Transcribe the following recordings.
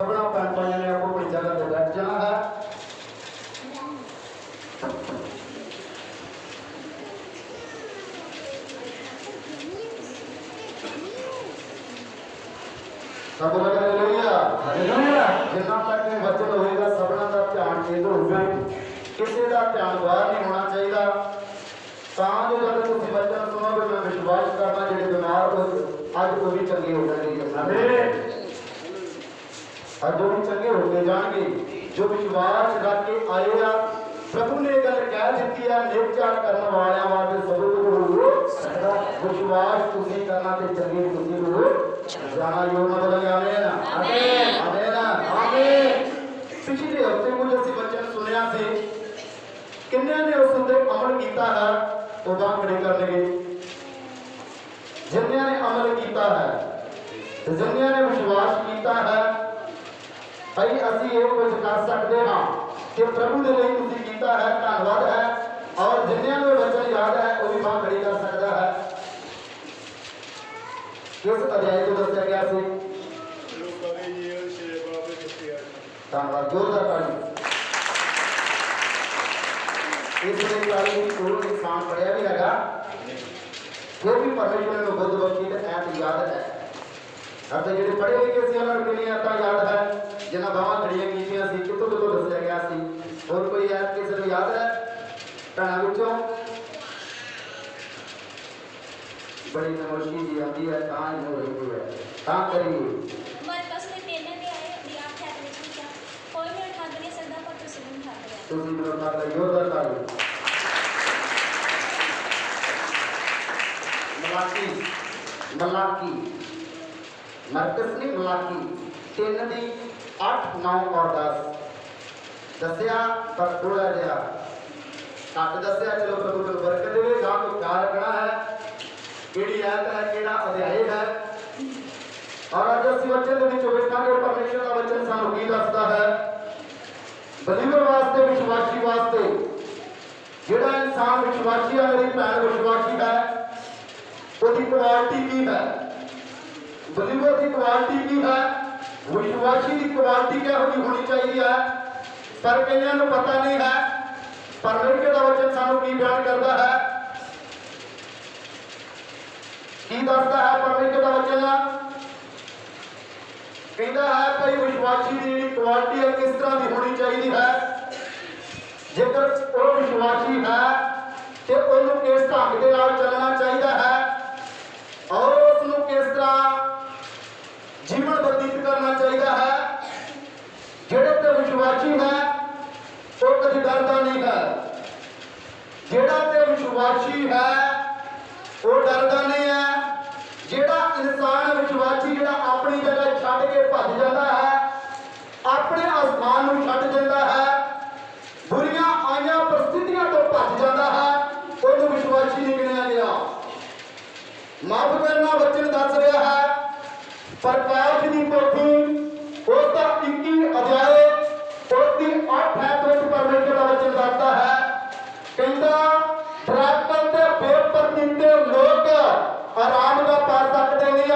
अपना पैन पाइया ने आपको अपनी जगह पे बैठ जाना है। सब लोग हालेलुया हालेलुया। जिन्ना तक ये वचन होएगा सबना का ध्यान केंद्र होगा, किसी का ध्यान बाहर नहीं होना चाहिए। तां जो जब तुम वचन सुनोगे मैं विश्वास करना जेडे बीमार हो अज वो भी चंगे हो जाएंगे। आमीन। आज वो भी चंगे होके जाएंगे जो विश्वास रख के आए आ। प्रभु ने गल कह दी है निर्चार करने वाले वास्ते सबूत हो सकदा विश्वास तुसी करना ते चंगे तुसी हो जाना योग ना बोलेंगे। आमीन आमीन आमीन आमीन। पिछले हफ्ते मुझे ऐसी वचन सुनया से किन्ने ने उस उते अमल किया है तो दान खड़े कर लेंगे। जिन्ने ने अमल किया है जिन्ने ने विश्वास किया है भाई असी ये कुछ कर सकते हाँ कि प्रभु के लिए तुसी कीता है धन्यवाद है। और जिन्होंने को वचन याद है वो भी बात खड़ी कर सकता है। किस अध्याय को दसया गया से धन्यवाद जोरदार ताली। इसलिए ताली कोई इंसान पढ़िया भी लगा फिर भी परमेश्वर ने बुद्ध बख्शी ऐप याद है। अब तो जो पढ़े लिखे से उन्होंने नहीं आता याद है जिन्हें बाबा खड़िया कीतियां सी कितों कितों दसया गया सी। और कोई ऐप किसी को याद है भैनों विचों बड़ी नमोशी जी आती है कहाँ हो रही है कहाँ करी मलाकी मलाकी मरकस ने मलाकी 3 दी 8 9 और 10 दसिया पर थोड़ा जहा घट दसिया। चलो प्रभु को बरकत देवे गां को ख्याल रखना है केड़ी आयत है केड़ा अध्याय है। और आज असी वचन दे विच वेखांगे परमेश्वर का वचन सानू की दसदा है बलीवर वास्ते विश्वासी वास्ते जेड़ा इंसान विश्वासी है मेरी भैन विश्वासी है उसकी क्वालिटी की है। बलीवर की क्वालिटी की है विश्वासी की क्वालिटी क्या होनी चाहिए है पर कईयां को पता नहीं है। परमेश्वर का वचन सानू की बयान करता है की दसदा है परमेश्वर का वचन कहता है भाई विश्वासी की क्वालिटी है किस तरह की होनी चाहिए है। जेकर वो विश्वासी है तो उन्होंने किस ढंग के नाल चलना चाहिए है और उसको किस तरह जीवन व्यतीत करना चाहिए है। जेड़े ते विश्वासी है वो कभी डरता नहीं है। जेड़ा ते विश्वासी है वो डरता नहीं है। जेड़ा इंसान विश्वासी जेड़ा अपनी जगह छड़ के भज जाता है अपने आसमान को छड़ देता है बुरियां आईया परिस्थितियों तो भज जाता है वो विश्वासी नहीं गिनिया गया। माफ करना वचन दस रहा है प्रकाश की पोथी उसका 21 अध्याय उसकी 8 है तो परमेश्वर का वचन दसता है कहता ड्रैगन के बेपरतीते लोग आराम का पा सकते नहीं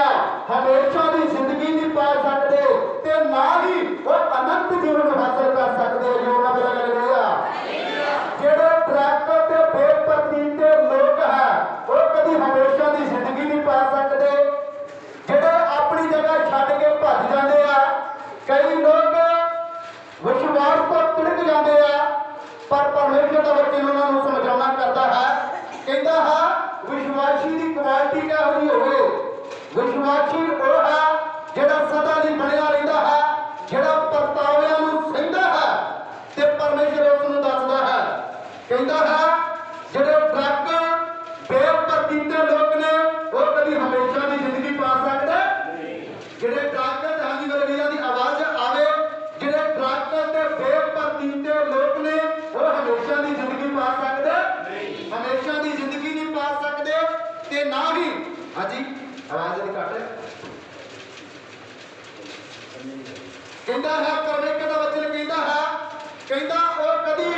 हमेशा की जिंदगी नहीं पा सकते ते ना ही वो अनंत जीवन हासिल कर सकते। जेड़े ड्रैगन के बेपरतीते लोग है वो कभी हमेशा की जिंदगी नहीं पा सकते। जेड़े अपनी जगह छड़ के भज जाते हैं कई लोग विश्वास पर तिड़क जाते हैं पर परमेश्वर का वचन उन्होंने समझाना करता है कहता है विश्वासी की क्वालिटी क्या होनी होवे। विश्वासी वो है जेड़ा सदा नहीं बनया रहता है जेड़ा परतावियां नूं सहिंदा है ते परमेश्वर उसनूं दसदा है कहता है जेड़े ड्रग बेपरतीते लोग ने वो कभी हमेशा की जिंदगी पा सकते जेड़े ड्रग हाजी वरवीरां दी आवाज आवे जेड़े ड्रग ते बेपरतीते लोग ने वो हमेशा की जिंदगी पा सकते हमेशा की जिंदगी नहीं पा सकते ते ना ही हाजी आवाज दी घट कहता है परमेश्वर का वचन कहता है कहता और कभी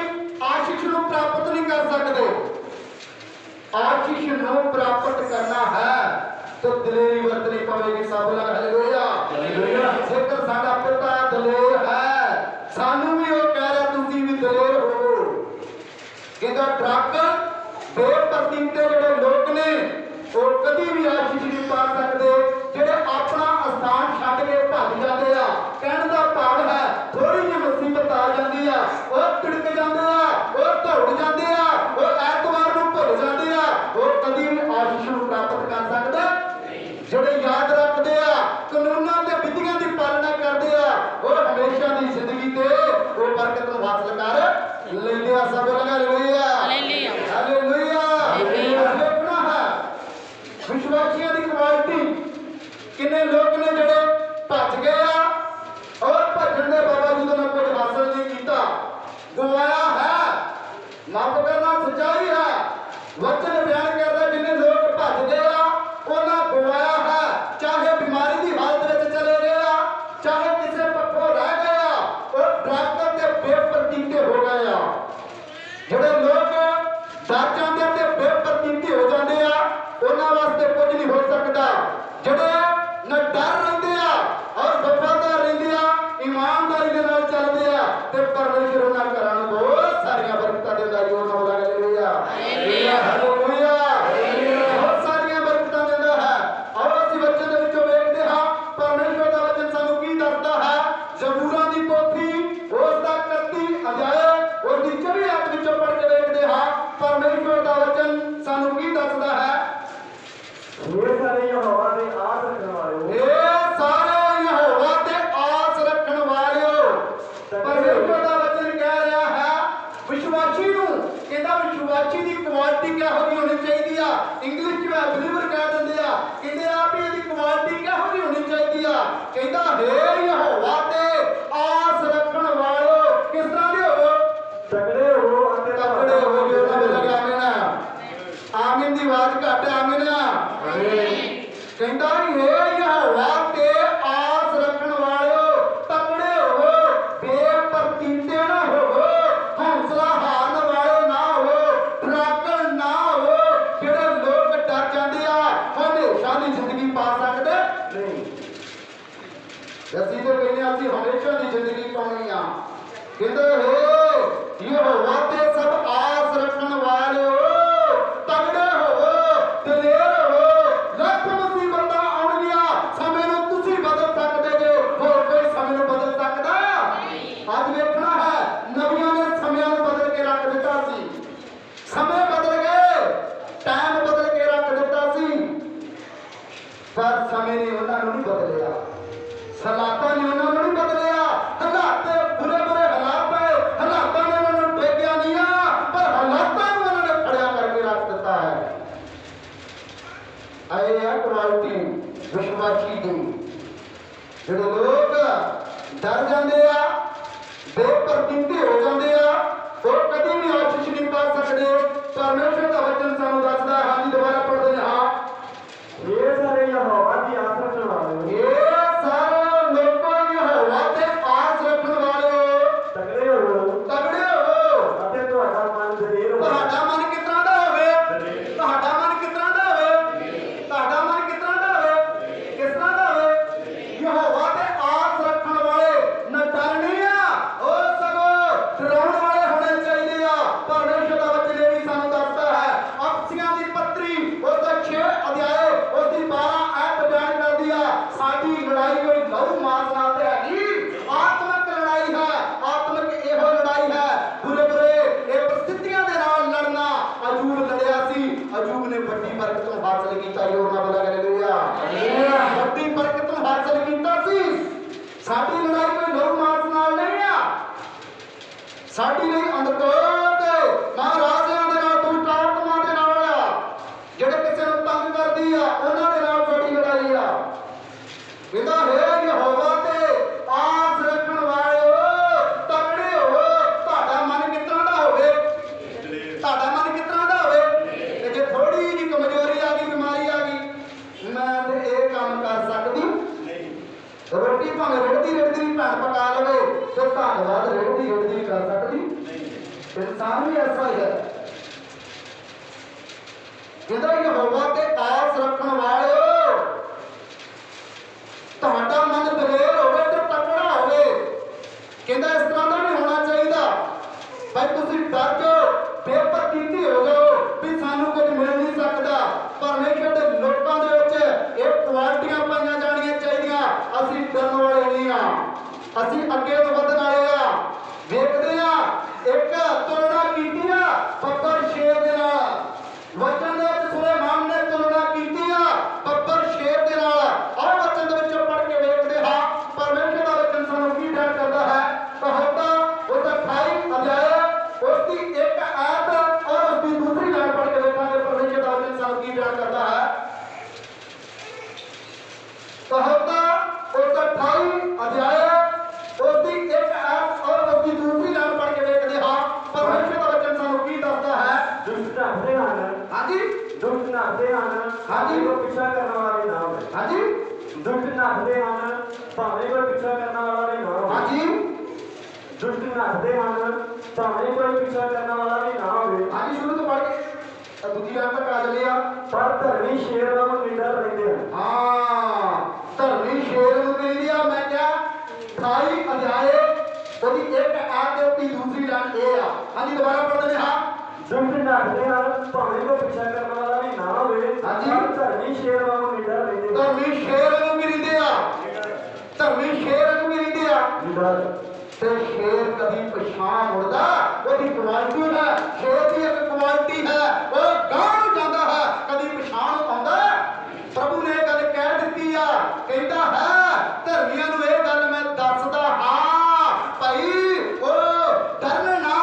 आशीष को प्राप्त नहीं कर सकते। आशीष को प्राप्त करना है तो दिलेरी वर्तनी पवेगी। सब लोग हालेलुया हालेलुया। जेकर साडा पिता ਡਰਾਕਣ ਬੇਪਰਤੀਤੇ ਜਿਹੜੇ ਲੋਕ ਨੇ ਉਹ ਕਦੀ ਵੀ ਆਸ਼ੀਸ਼ ਨਹੀਂ ਪਾ ਸਕਦੇ, ਜਿਹੜੇ ਆਪਣਾ ਅਸਥਾਨ ਛੱਡ ਕੇ ਭੱਜ ਜਾਂਦੇ ਆ। ਕਹਿਣ ਦਾ ਭਾਵ ਹੈ ਥੋੜੀ ਜਿਹੀ ਮੁਸੀਬਤ ਆ ਜਾਂਦੀ ਆ, ਉਹ ਟਿੜਕ ਜਾਂਦੇ ਆ, ਉਹ ਦੌੜ ਜਾਂਦੇ ਆ, ਉਹ ਐਤਵਾਰ ਨੂੰ ਭੁੱਲ ਜਾਂਦੇ ਆ, ਉਹ ਕਦੀ ਵੀ ਆਸ਼ੀਸ਼ ਨੂੰ ਪ੍ਰਾਪਤ ਕਰ ਸਕਦਾ। ਜਿਹੜੇ ਯਾਦ ਰੱਖਦੇ ਆ, ਕਾਨੂੰਨਾਂ ਤੇ ਵਿਧੀਆਂ ਦੀ ਪਾਲਣਾ ਕਰਦੇ ਆ, ਉਹ ਹਮੇਸ਼ਾ ਦੀ ਜ਼ਿੰਦਗੀ ਤੇ ਉਹ ਬਰਕਤ ਨੂੰ ਹਾਸਲ ਕਰ ਲੈਂਦੇ ਆ। ਸਭ ਲੋਕ ਹਾਲੇਲੂਇਆ ਹਾਲੇਲੂਇਆ ਹਾਲੇਲੂਇਆ। ਵਿਸ਼ਵਾਸੀਆਂ ਦੀ ਕੁਆਲਿਟੀ, ਕਿੰਨੇ ਲੋਕ ਨੇ ਜਿਹੜੇ ਭੱਜ ਗਏ ਆ ਔਰ ਭੱਜਣ ਦੇ ਬਾਵਜੂਦ ਉਹਨਾਂ ਕੁਝ ਹਾਸਲ ਨਹੀਂ ਕੀਤਾ, ਗਵਾਇਆ ਹੈ। ਮਾਫ ਕਰਨਾ ਸੱਚਾਈ ਹੈ, ਵਚਨ ਬਿਆਨ ਕਰਦਾ ਜਿੰਨੇ ਲੋਕ ਭੱਜ ਗਏ ਆ ਉਹਨਾਂ ਗਵਾਇਆ ਹੈ। ਚਾਹੇ ਬਿਮਾਰੀ ਦੀ ਹਾਲਤ ਵਿੱਚ ਚਲੇ ਗਏ ਆ, ਚਾਹੇ ਕਿਸੇ ਪੱਖੋਂ ਰਹਿ ਗਏ ਆ, ਉਹ ਡਰਾਕਣ ਤੇ ਬੇਪਰਤੀਤੇ ਹੋ ਗਏ ਆ। ਜਿਹੜੇ ਲੋਕ ਡਰ ਜਾਂਦੇ ਤੇ ਬੇਪਰਤੀਤੇ ਹੋ ਜਾਂਦੇ ਆ ਉਹਨਾਂ ਵਾਸਤੇ ਕੁਝ ਨਹੀਂ ਹੋ ਸਕਦਾ। ਜਿਹੜੇ ਨਾ ਡਰ ਰਹਿੰਦੇ ਆ ਔਰ ਵਫਾਦਾਰ ਰਹਿੰਦੇ ਆ, ਇਮਾਨਦਾਰੀ ਦੇ ਨਾਲ ਚੱਲਦੇ ਆ ਤੇ ਪਰਮੇਸ਼ਰ ਉਹਨਾਂ ਘਰਾਂ ਨੂੰ ਬਹੁਤ ਸਾਰੀਆਂ ਬਰਕਤਾਂ ਦਿੰਦਾ। ਜੋ ਨਾ ਬੋਲਾ ਹਾਲੇਲੂਇਆ ਹਾਲੇਲੂਇਆ, ਬਹੁਤ ਸਾਰੀਆਂ ਬਰਕਤਾਂ ਦਿੰਦਾ ਹੈ। ਆਓ ਅਸੀਂ ਵਚਨ ਦੇ ਵਿੱਚੋਂ ਵੇਖਦੇ ਹਾਂ ਪਰਮੇਸ਼ਰ ਦਾ ਵਚਨ ਸਾਨੂੰ ਕੀ ਦੱਸਦਾ ਹੈ। ਜ਼ਬੂਰਾਂ ਦੀ ਪੋਥੀ ਉਸ ਦਾ 31 ਅਧਿਆਇ ਉਸ ਦੀ 24 ਆਇਤ ਵਿੱਚੋਂ ਪੜ੍ਹ ਕੇ ਵੇਖਦੇ ਹਾਂ ਪਰਮੇਸ਼ਰ ਦਾ ਵਚਨ ਸਾਨੂੰ ਕੀ ਦੱਸਦਾ ਹੈ। ਇਹ ਸਾਰੇ ਯਹੋਵਾ ਦੇ ਆਸ ਰੱਖਣ ਵਾਲਿਓ, ਇਹ ਸਾਰੇ ਯਹੋਵਾ ਤੇ ਆਸ ਰੱਖਣ ਵਾਲਿਓ। ਪਰਮੇਸ਼ਰ ਦਾ ਵਚਨ ਕਹਿ ਰਿਹਾ ਹੈ ਵਿਸ਼ਵਾਸੀ ਨੂੰ, ਕਹਿੰਦਾ ਵਿਸ਼ਵਾਸੀ ਦੀ ਕੁਆਲਿਟੀ ਕਿਹੋ ਜਿਹੀ ਹੋਣੀ ਚਾਹੀਦੀ ਆ। ਇੰਗਲਿਸ਼ ਚ ਬਿਲੀਵਰ ਕਹਿ ਦਿੰਦੇ ਆ, ਕਹਿੰਦੇ ਆ ਵੀ ਇਹਦੀ ਕੁਆਲਿਟੀ ਕਿਹੋ ਜਿਹੀ ਹੋਣੀ ਚਾਹੀਦੀ ਆ। ਕਹਿੰਦਾ ਹੇ ਯਹੋਵਾ ਤੇ ਆਸ ਰੱਖਣ ਵਾਲਿਓ, ਕਿਸ ਤਰ੍ਹਾਂ ਦੇ ਹੋਵੋ, ਤਗੜੇ ਹੋ ਅਤੇ ਤਕੜੇ ਹੋ। ਜੋ ਨਾ ਬੋਲ ਗਿਆ ਆਮੀਨ ਦੀ ਆਵਾਜ਼ ਘੱਟ ਆਮੀਨ। ਕਹਿੰਦਾ ਹੇ ਯਹੋਵਾ ਤੇ ਆਸ ਰੱਖਣ ਵਾਲਿਓ, ਤਕੜੇ ਹੋਵੋ, ਬੇਪਰਤੀਤੇ ਨਾ ਹੋਵੋ, ਹੌਸਲਾ ਹਾਰਨ ਵਾਲੇ ਨਾ ਹੋਵੋ, ਡਰਾਕਣ ਨਾ ਹੋਵੋ। ਜਿਹੜੇ ਲੋਕ ਡਰ ਜਾਂਦੇ ਆ ਹਮੇਸ਼ਾ ਦੀ ਜ਼ਿੰਦਗੀ ਪਾ ਸਕਦੇ ਨਹੀਂ। ਅਸੀਂ ਤਾਂ ਕਹਿੰਦੇ ਆ ਅਸੀਂ ਹਮੇਸ਼ਾ ਦੀ ਜ਼ਿੰਦਗੀ ਪਾਉਣੀ ਆ। ਕਹਿੰਦੇ ਹੇ ਯਹੋਵਾ ਤੇ ਸਭ ਆਸ ਰੱਖਣ ਵਾਲਿਓ, ਤਗੜੇ ਹੋਵੋ, ਦਲੇਰ ਹੋਵੋ। ਲੱਖ ਮੁਸੀਬਤਾਂ ਆਉਣਗੀਆਂ, ਸਮੇਂ ਨੂੰ ਤੁਸੀਂ ਬਦਲ ਸਕਦੇ ਜੇ, ਹੋਰ ਕੋਈ ਸਮੇਂ ਨੂੰ ਬਦਲ ਸਕਦਾ? ਅੱਜ ਵੇਖਣਾ ਹੈ ਨਬੀਆਂ ਨੇ ਸਮਿਆਂ ਨੂੰ ਬਦਲ ਕੇ ਰੱਖ ਦਿੱਤਾ ਸੀ। ਸਮੇਂ ਬਦਲ ਗਏ, ਟਾਈਮ ਬਦਲ ਕੇ ਰੱਖ ਦਿੱਤਾ ਸੀ, ਪਰ ਸਮੇਂ ਨੇ ਉਹਨਾਂ ਨੂੰ ਨਹੀਂ ਬਦਲਿਆ, ਹਾਲਾਤਾਂ ਨੇ ਉਹਨਾਂ ਨੂੰ ਨਹੀਂ ਬਦਲਿਆ। ਹਾਲਾਤ ਬੁਰੇ ਬੁਰੇ ਹਾਲਾਤ ਹੈ, ਹਾਲਾਤਾਂ ਨੇ ਉਹਨਾਂ ਨੂੰ ਡੇਗਿਆ ਨਹੀਂ ਆ, ਪਰ ਹਾਲਾਤਾਂ ਨੂੰ ਉਹਨਾਂ ਨੇ ਖੜਿਆ ਕਰਕੇ ਰੱਖ ਦਿੱਤਾ ਹੈ। ਇਹ ਹੈ ਕੁਆਲਿਟੀ ਵਿਸ਼ਵਾਸੀ ਦੀ। ਜਿਹੜੇ ਲੋਕ ਡਰ ਜਾਂਦੇ ਆ, ਬੇਪਰਤੀਤੇ ਹੋ ਜਾਂਦੇ ਆ, ਉਹ ਕਦੀ ਵੀ ਆਸ਼ੀਸ਼ ਨਹੀਂ ਪਾ ਸਕਦੇ। ਪਰਮੇਸ਼ਰ ਦਾ ਵਚਨ ਸਾਨੂੰ ਦੱਸਦਾ ਹੈ। ਹਾਂਜੀ ਦੁਬਾਰਾ ਪੜ੍ਹਦੇ ਹਾਂ। ਇਹ ਸਾਰੇ ਯਹੋਵਾ ਦੀ ਆਸ ਰੱਖਣ ਵਾਲਿਓ, ਇਹ ਸਾਰੇ ਲੋਕਾਂ ਯਹੋਵਾ ਤੇ ਆਸ ਰੱਖਣ ਵਾਲਿਓ, ਤਗੜੇ ਹੋ ਤਗੜੇ ਹੋਵੋ ਅਤੇ ਤੁਹਾਡਾ ਮਨ ਦਲੇਰ ਹੋਵੇ। ਤੁਹਾਡਾ ਮਨ ਕਿਸ ਤਰ੍ਹਾਂ ਦਾ ਹੋਵੇ? ਤੁਹਾਡਾ ਮਨ ਕਿਸ ਤਰ੍ਹਾਂ ਦਾ ਹੋਵੇ? ਤੁਹਾਡਾ ਮਨ ਕਿਸ ਤਰ੍ਹਾਂ ਦਾ ਹੋਵੇ? ਕਿਸ ਤਰ੍ਹਾਂ ਦਾ ਹੋਵੇ? ਯਹੋਵਾ ਤੇ ਆਸ ਰੱਖਣ ਵਾਲੇ ਨਾ ਡਰਨੀ ਆ, ਉਹ ਸਗੋਂ ਡਰਾਉਣ ਵਾਲੇ ਹੋਣੇ ਚਾਹੀਦੇ ਆ। ਪਰਮੇਸ਼ਰ ਦਾ ਵਚਨ ਇਹ ਵੀ ਸਾਨੂੰ ਦੱਸਦਾ ਹੈ। ਅਫਸੀਆਂ ਦੀ ਪੱਤਰੀ ਉਸ ਦਾ 6 ਅਧਿਆਇ ਉਸ ਦੀ 12 ਆਇਤ ਬਿਆਨ ਕਰਦੀ ਆ ਸਾਡੀ ਲੜਾਈ ਕੋਈ ਲਹੂ ਮਾਸ ਨਾਲ ਤੇ ਹੈਗੀ, ਆਤਮਿਕ ਲੜਾਈ ਹੈ। ਆਤਮਿਕ ਇਹੋ ਲੜਾਈ ਹੈ, ਬੁਰੇ ਬੁਰੇ ਇਹ ਪ੍ਰਸਥਿਤੀਆਂ ਦੇ ਨਾਲ ਲੜਨਾ। ਅਯੂਬ ਲੜਿਆ ਸੀ, ਅਯੂਬ ਨੇ ਵੱਡੀ ਬਰਕਤ ਨੂੰ ਹਾਸਲ ਕੀਤਾ। ਜੋ ਨਾ ਬੋਲਾ ਹਾਲੇਲੂਇਆ, ਵੱਡੀ ਬਰਕਤ ਨੂੰ ਹਾਸਲ ਕੀਤਾ ਸੀ। ਸਾਡੀ ਲੜਾਈ ਕੋਈ ਲਹੂ ਮਾਸ ਨਾਲ ਨਹੀਂ ਆ, ਸਾਡੀ ਲਈ ਅੰਧਕਾਰ ਤੇ ਮਹਾਰਾਜਿਆਂ ਦੇ ਨਾਲ, ਦੁਸ਼ਟ ਆਤਮਾ ਦੇ ਨਾਲ ਆ, ਜਿਹੜੇ ਕਿਸੇ ਨੂੰ ਤੰਗ ਕਰਦੀ ਆ ਉਹਨਾਂ ਦੇ ਨਾਲ ਸਾਡੀ ਲੜਾਈ ਆ। ਕਹਿੰਦਾ ਹੇ ਯਹੋਵਾ ਤੇ ਆਸ ਰੱਖਣ ਵਾਲਿਓ, ਤਗੜੇ ਹੋਵੋ। ਤੁਹਾਡਾ ਮਨ ਕਿਸ ਤਰ੍ਹਾਂ ਦਾ ਹੋਵੇ? ਤੁਹਾਡਾ ਮਨ ਕਿਸ ਤਰ੍ਹਾਂ ਦਾ ਹੋਵੇ? ਤੇ ਜੇ ਥੋੜੀ ਜਿਹੀ ਕਮਜ਼ੋਰੀ ਆ ਗਈ, ਬਿਮਾਰੀ ਆ ਗਈ, ਮੈਂ ਤੇ ਇਹ ਕੰਮ ਕਰ ਸਕਦੀ ਨਹੀਂ। ਰੋਟੀ ਭਾਵੇਂ ਰਿੜਦੀ ਰਿੜਦੀ ਵੀ ਭੈਣ ਪਕਾ ਲਵੇ ਤੇ ਧੰਨਵਾਦ ਰਿੜਦੀ ਰਿੜਦੀ ਕਰ ਸਕਦੀ ਨਹੀਂ। ਇਨਸਾਨ ਵੀ ਐਸਾ ਹੀ ਹੈ। ਕਹਿੰਦਾ ਯਹੋਵਾ ਤੇ ਆਸ ਰੱਖਣ ਵਾਲਿਓ, ਤੁਹਾਡਾ ਮਨ ਦਲੇਰ ਹੋਵੇ ਤੇ ਤਕੜਾ ਹੋਵੇ। ਕਹਿੰਦਾ ਇਸ ਤਰ੍ਹਾਂ ਦਾ ਨਹੀਂ ਹੋਣਾ ਚਾਹੀਦਾ ਭਾਈ ਤੁਸੀਂ ਡਰ ਜਾਓ, ਬੇਪਰਤੀਤੀ ਪਿੱਛਾ ਕਰਨ ਵਾਲਾ ਵੀ ਨਾ ਹੋਵੇ। ਹਾਂਜੀ ਦੁਸ਼ਟ ਨੱਠਦੇ ਹਨ ਭਾਵੇਂ ਕੋਈ ਪਿੱਛਾ ਕਰਨ ਵਾਲਾ ਵੀ ਨਾ ਹੋਵੇ। ਹਾਂਜੀ ਦੁਸ਼ਟ ਨੱਠਦੇ ਹਨ ਭਾਵੇਂ ਕੋਈ ਪਿੱਛਾ ਕਰਨ ਵਾਲਾ ਵੀ ਨਾ ਹੋਵੇ। ਹਾਂਜੀ ਸ਼ੁਰੂ ਤੋਂ ਪੜ੍ਹ ਕੇ ਦੂਜੀ ਲਾਈਨ ਤੱਕ ਆ ਚੱਲੇ ਆ। ਪਰ ਧਰਮੀ ਸ਼ੇਰ ਵਾਂਗ ਨਿਡਰ ਰਹਿੰਦੇ ਹਨ। ਹਾਂ ਧਰਮੀ ਸ਼ੇਰ ਨੂੰ ਕਹਿੰਦੀ ਆ। ਮੈਂ ਕਿਹਾ 28 ਅਧਿਆਏ ਉਹਦੀ ਇੱਕ ਐਤ ਦੇ ਉੱਤੇ ਦੂਸਰੀ ਲਾਈਨ ਇਹ ਆ। ਹਾਂਜੀ ਦੁਬਾਰਾ ਪੜ੍ਹਦੇ ਨੇ। ਹਾਂ ਦੁਸ਼ਟ ਨੱਠਦੇ ਹਨ ਭਾਵੇਂ ਕੋਈ ਪਿੱਛਾ ਕਰਨ ਵਾਲਾ ਵੀ ਨਾ ਹੋਵੇ। ਹਾਂਜੀ। ਪਰ ਧਰਮੀ ਸ਼ੇਰ ਵਾਂਗ ਨਿਡਰ ਰਹਿੰਦੇ ਹਨ। ਧਰਮੀ ਸ਼ੇਰ ਨੂੰ ਵੀ ਰਹਿੰਦੇ ਆ। ਧਰਮੀ ਸ਼ੇਰ ਨੂੰ ਵੀ ਰਹਿੰਦੇ ਆ। ਨਿਡਰ ਤੇ ਸ਼ੇਰ ਕਦੀ ਪਛਾਣ ਮੁੜਦਾ। ਉਹਦੀ ਕੁਆਲਿਟੀ ਹੈ। ਸ਼ੇਰ ਦੀ ਇੱਕ ਕੁਆਲਿਟੀ ਹੈ। ਉਹ ਗਾਂਹ ਨੂੰ ਜਾਂਦਾ ਹੈ ਕਦੀ ਪਛਾਣ ਆਉਂਦਾ। ਪ੍ਰਭੂ ਨੇ ਇਹ ਗੱਲ ਕਹਿ ਦਿੱਤੀ ਆ। ਕਹਿੰਦਾ ਹੈ ਧਰਮੀਆਂ ਨੂੰ ਇਹ ਗੱਲ ਮੈਂ ਦੱਸਦਾ ਹਾਂ ਭਾਈ ਉਹ ਡਰਨ ਨਾ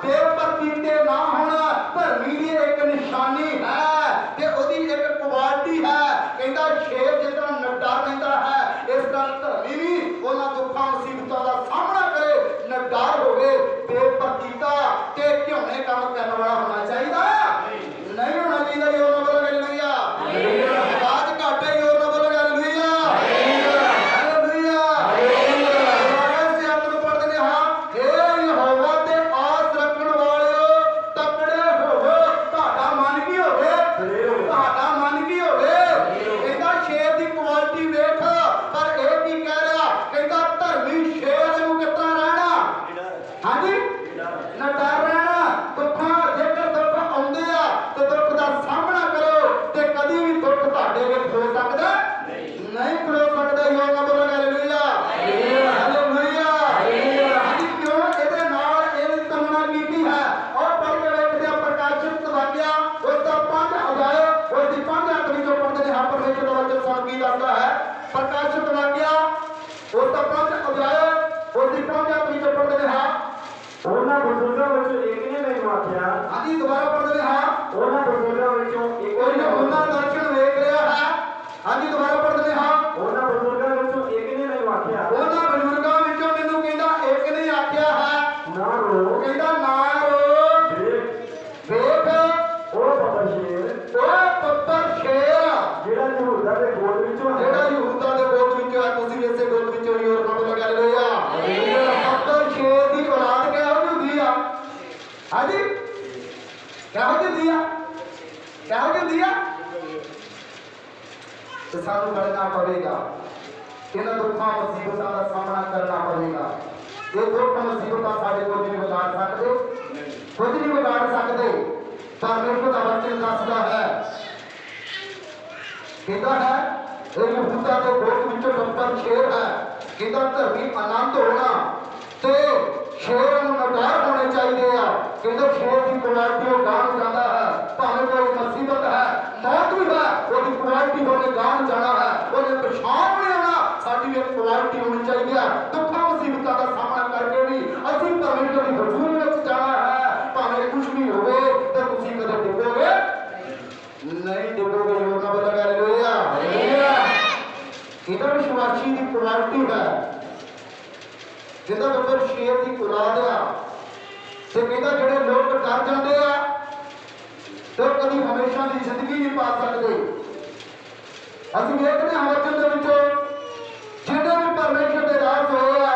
ਬੇਪਰਤੀਤੇ ਨਾ ਹੋਣਾ। ਧਰਮੀ ਦੀ ਇੱਕ ਨਿਸ਼ਾਨੀ ਹੈ ਤੇ ਉਹਦੀ ਇੱਕ ਕੁਆਲਿਟੀ ਹੈ। ਕਹਿੰਦਾ ਸ਼ੇਰ ਜਿਸ ਤਰ੍ਹਾਂ ਨਿਡਰ ਰਹਿੰਦਾ ਹੈ ਇਸ ਤਰ੍ਹਾਂ ਧਰਮੀ ਵੀ ਉਹਨਾਂ ਦੁੱਖਾਂ ਮੁਸੀਬਤਾਂ ਦਾ ਸਾਹਮਣਾ ਕਰੇ ਨਿਡਰ ਹੋਵੇ ਬੇਪਰਤੀਤਾ ਤੇ ਘਿਉਣੇ ਕੰਮ ਕਰਨ ਵਾਲਾ ਹੋਣਾ ਚਾਹੀਦਾ। ਨਹੀਂ ਹੋਣਾ ਚਾਹੀਦਾ। ਯੋਰ ਨਾ ਬੋਲੋ ਹਾਲੇਲੂਇਆ। ਆਵਾਜ਼ ਘੱਟ ਹੈ। ਯੋਰ ਨਾ ਬੋਲੋ ਹਾਲੇਲੂਇਆ। ਹਾਲੇਲੂਇਆ। ਦੁਬਾਰਾ ਸੇ ਆਪ ਨੂੰ ਪੜ੍ਹਦੇ ਨੇ। ਹਾਂ ਹੇ ਯਹੋਵਾ ਤੇ ਆਸ ਰੱਖਣ ਵਾਲਿਓ ਤਕੜੇ ਹੋਵੋ। ਤੁਹਾਡਾ ਮਨ ਕੀ ਹੋਵੇ। ਤੁਹਾਡਾ ਮਨ ਕੀ ਹੋਵੇ। ਕਹਿੰਦਾ ਸ਼ੇਰ ਦੀ ਕੁਆਲਿਟੀ ਵੇਖ। ਪਰ ਇਹ ਕੀ ਕਹਿ ਰਿਹਾ। ਕਹਿੰਦਾ ਧਰਮੀ ਸ਼ੇਰ ਨੂੰ ਕਿੱਦਾਂ ਰਹਿਣਾ। ਹਾਂਜੀ ਨਾ ਡਰ ਰਹਿਣਾ। ਦੁੱਖਾਂ ਜੇਕਰ ਦੁੱਖ ਆਉਂਦੇ ਆ ਤੇ ਦੁੱਖ ਦਾ ਸਾਹਮਣਾ ਕਰੋ ਤੇ ਕਦੀ ਵੀ ਦੁੱਖ ਤੁਹਾਡੇ ਵਿੱਚ ਹੋ ਸਕਦਾ ਨਹੀਂ ਖਲੋ ਸਕਦਾ। ਯੋਰ ਨਾ ਬੋਲੋ ਹਾਲੇਲੂਇਆ। ਹਾਲੇਲੂਇਆ। ਹਾਂਜੀ ਕਿਉਂ ਇਹਦੇ ਨਾਲ ਇਹ ਤੁਲਨਾ ਕੀਤੀ ਹੈ। ਔਰ ਪੜ੍ਹ ਕੇ ਵੇਖਦੇ ਆ ਪ੍ਰਕਾਸ਼ਿਤ ਵਾਕਿਆ ਉਸ ਦਾ 5 ਅਧਿਆਇ ਉਸ ਦੀ 5 ਅੱਖ ਵਿੱਚੋਂ ਪੜ੍ਹਦੇ ਨੇ। ਹਾਂ ਪਰਮੇਸ਼ਰ ਦਾ ਵਚਨ ਸਾਨੂੰ ਕੀ ਦੱਸਦਾ ਹੈ। ਪ੍ਰਕਾਸ਼ਿਤ ਵਾਕਿਆ ਉਸ ਦਾ 5 ਅਧਿਆਇ ਉਸ ਦੀ 5 ਅੱਖ ਵਿੱਚੋਂ ਪੜ੍ਹਦੇ ਨੇ। ਹਾਂ ਉਹਨਾਂ ਬਜ਼ੁਰਗਾਂ ਵਿੱਚੋਂ ਇੱਕ ਨੇ ਮੈਨੂੰ ਆਖਿਆ। ਹਾਂਜੀ ਦੁਬਾਰਾ ਪੜ੍ਹਦੇ ਨੇ। ਹਾਂ ਉਹਨਾਂ ਬਜ਼ੁਰਗਾਂ ਵਿੱਚੋਂ ਇੱਕ ਕੋਈ ਨੇ ਉਹਨਾਂ ਦਰਸ਼ਨ ਵੇਖ ਰਿਹਾ ਹੈ। ਹਾਂਜੀ ਦੁਬਾਰਾ ਪੜ੍ਹਦੇ ਨੇ। ਹਾਂ ਉਹਨਾਂ ਬਜ਼ੁਰਗਾਂ ਵਿੱਚੋਂ ਇੱਕ ਨੇ ਮੈਨੂੰ ਆਖਿਆ ਉਹਨਾਂ ਬਜ਼ੁਰਗਾਂ ਵਿੱਚੋਂ ਮੈਨੂੰ ਕਹਿੰਦਾ ਇੱਕ ਨੇ ਆਖਿਆ ਹੈ। ਨਾ ਰੋ। ਉਹ ਕਹਿੰਦਾ ਨਾ ਰੋ। ਦੇਖ ਵੇਖ ਉਹ ਬਾਬਾ ਸ਼ੇਰ ਉਹ ਪੁੱਤਰ ਸ਼ੇਰ ਜਿਹੜਾ ਯਹੂਦਾ ਦੇ ਗੋਦ ਵਿੱਚੋਂ ਹੈ। ਜਿਹੜਾ ਯਹੂਦਾ ਦੇ ਗੋਦ ਵਿੱਚੋਂ ਹੈ। ਤੁਸੀਂ ਇਸੇ ਗੋਦ ਵਿੱਚੋਂ ਹੀ ਹੋਰ ਨਾਮ ਲਗਾ ਲਿਆ। ਪੁੱਤਰ ਸ਼ੇਰ ਦੀ ਔਲਾਦ ਕਿਹੋ ਜਿਹੀ ਹੁੰਦੀ ਆ। ਹਾਂਜੀ ਕਿਹੋ ਜਿਹੀ ਹੁੰਦੀ ਆ। ਕਿਹੋ ਜਿਹੀ ਹੁੰਦੀ ਆ। ਤੇ ਸਾਨੂੰ ਲੜਨਾ ਪਵੇਗਾ। ਇਹਨਾਂ ਦੁੱਖਾਂ ਮੁਸੀਬਤਾਂ ਦਾ ਸਾਹਮਣਾ ਕਰਨਾ ਪਵੇਗਾ। ਇਹ ਦੁੱਖ ਮੁਸੀਬਤਾਂ ਸਾਡੇ ਕੁਝ ਨਹੀਂ ਵਿਗਾੜ ਸਕਦੇ। ਕੁਝ ਨਹੀਂ ਵਿਗਾੜ ਸਕਦੇ। ਪਰਮੇਸ਼ਰ ਦਾ ਵਚਨ ਦੱਸਦਾ ਹੈ। ਕਹਿੰਦਾ ਹੈ ਇਹ ਯਹੂਦਾ ਦੇ ਗੋਦ ਵਿੱਚੋਂ ਪੁੱਤਰ ਸ਼ੇਰ ਹੈ। ਕਹਿੰਦਾ ਧਰਮੀ ਆਨੰਦ ਹੋਣਾ ਤੇ ਸ਼ੇਰ ਨੂੰ ਨਿਡਰ ਹੋਣੇ ਚਾਹੀਦੇ ਆ। ਕਹਿੰਦਾ ਸ਼ੇਰ ਦੀ ਕੁਆਲਿਟੀ ਉਹ ਗਾਂਹ ਨੂੰ ਜਾਂਦਾ ਹੈ। ਭਾਵੇਂ ਕੋਈ ਮੁਸੀਬਤ ਹੈ ਮੌਤ ਵੀ ਹੈ ਉਹਦੀ ਕੁਆਲਿਟੀ ਉਹਨੇ ਗਾਂਹ ਨੂੰ ਜਾਣਾ ਹੈ। ਉਹਨੇ ਪਛਾਣ ਨਹੀਂ ਆਉਣਾ। ਸਾਡੀ ਵੀ ਇੱਕ ਕੁਆਲਿਟੀ ਹੋਣੀ ਚਾਹੀਦੀ ਹੈ। ਦੁੱਖਾਂ ਮੁਸੀਬਤਾਂ ਦਾ ਸਾਹਮਣਾ ਕਰਕੇ ਵੀ ਅਸੀਂ ਪਰਮੇਸ਼ਰ ਦੀ ਹਜ਼ੂਰ ਵਿੱਚ ਜਾਣਾ ਹੈ। ਭਾਵੇਂ ਕੁਝ ਵੀ ਹੋਵੇ ਤੇ ਤੁਸੀਂ ਕਦੇ ਡਿੱਗੋਗੇ ਨਹੀਂ। ਡਿੱਗੋਗੇ। ਯੋਰ ਨਾ ਬੋਲੋ ਹਾਲੇਲੂਇਆ। ਇਹਦਾ ਵਿਸ਼ਵਾਸੀ ਦੀ ਕੁਆਲਿਟੀ ਹੈ। ਜਿਹਦਾ ਪੁੱਤਰ ਸ਼ੇਰ ਦੀ ਔਲਾਦ ਆ ਤੇ ਕਹਿੰਦਾ ਜਿਹੜੇ ਲੋਕ ਡਰ ਜਾਂਦੇ ਆ ਤੇ ਉਹ ਕਦੀ ਹਮੇਸ਼ਾ ਦੀ ਜ਼ਿੰਦਗੀ ਨਹੀਂ ਪਾ ਸਕਦੇ। ਅਸੀਂ ਵੇਖਦੇ ਹਾਂ ਵਚਨ ਦੇ ਵਿੱਚੋਂ ਜਿਹੜੇ ਵੀ ਪਰਮੇਸ਼ਰ ਦੇ ਰਾਹ ਹੋਏ ਆ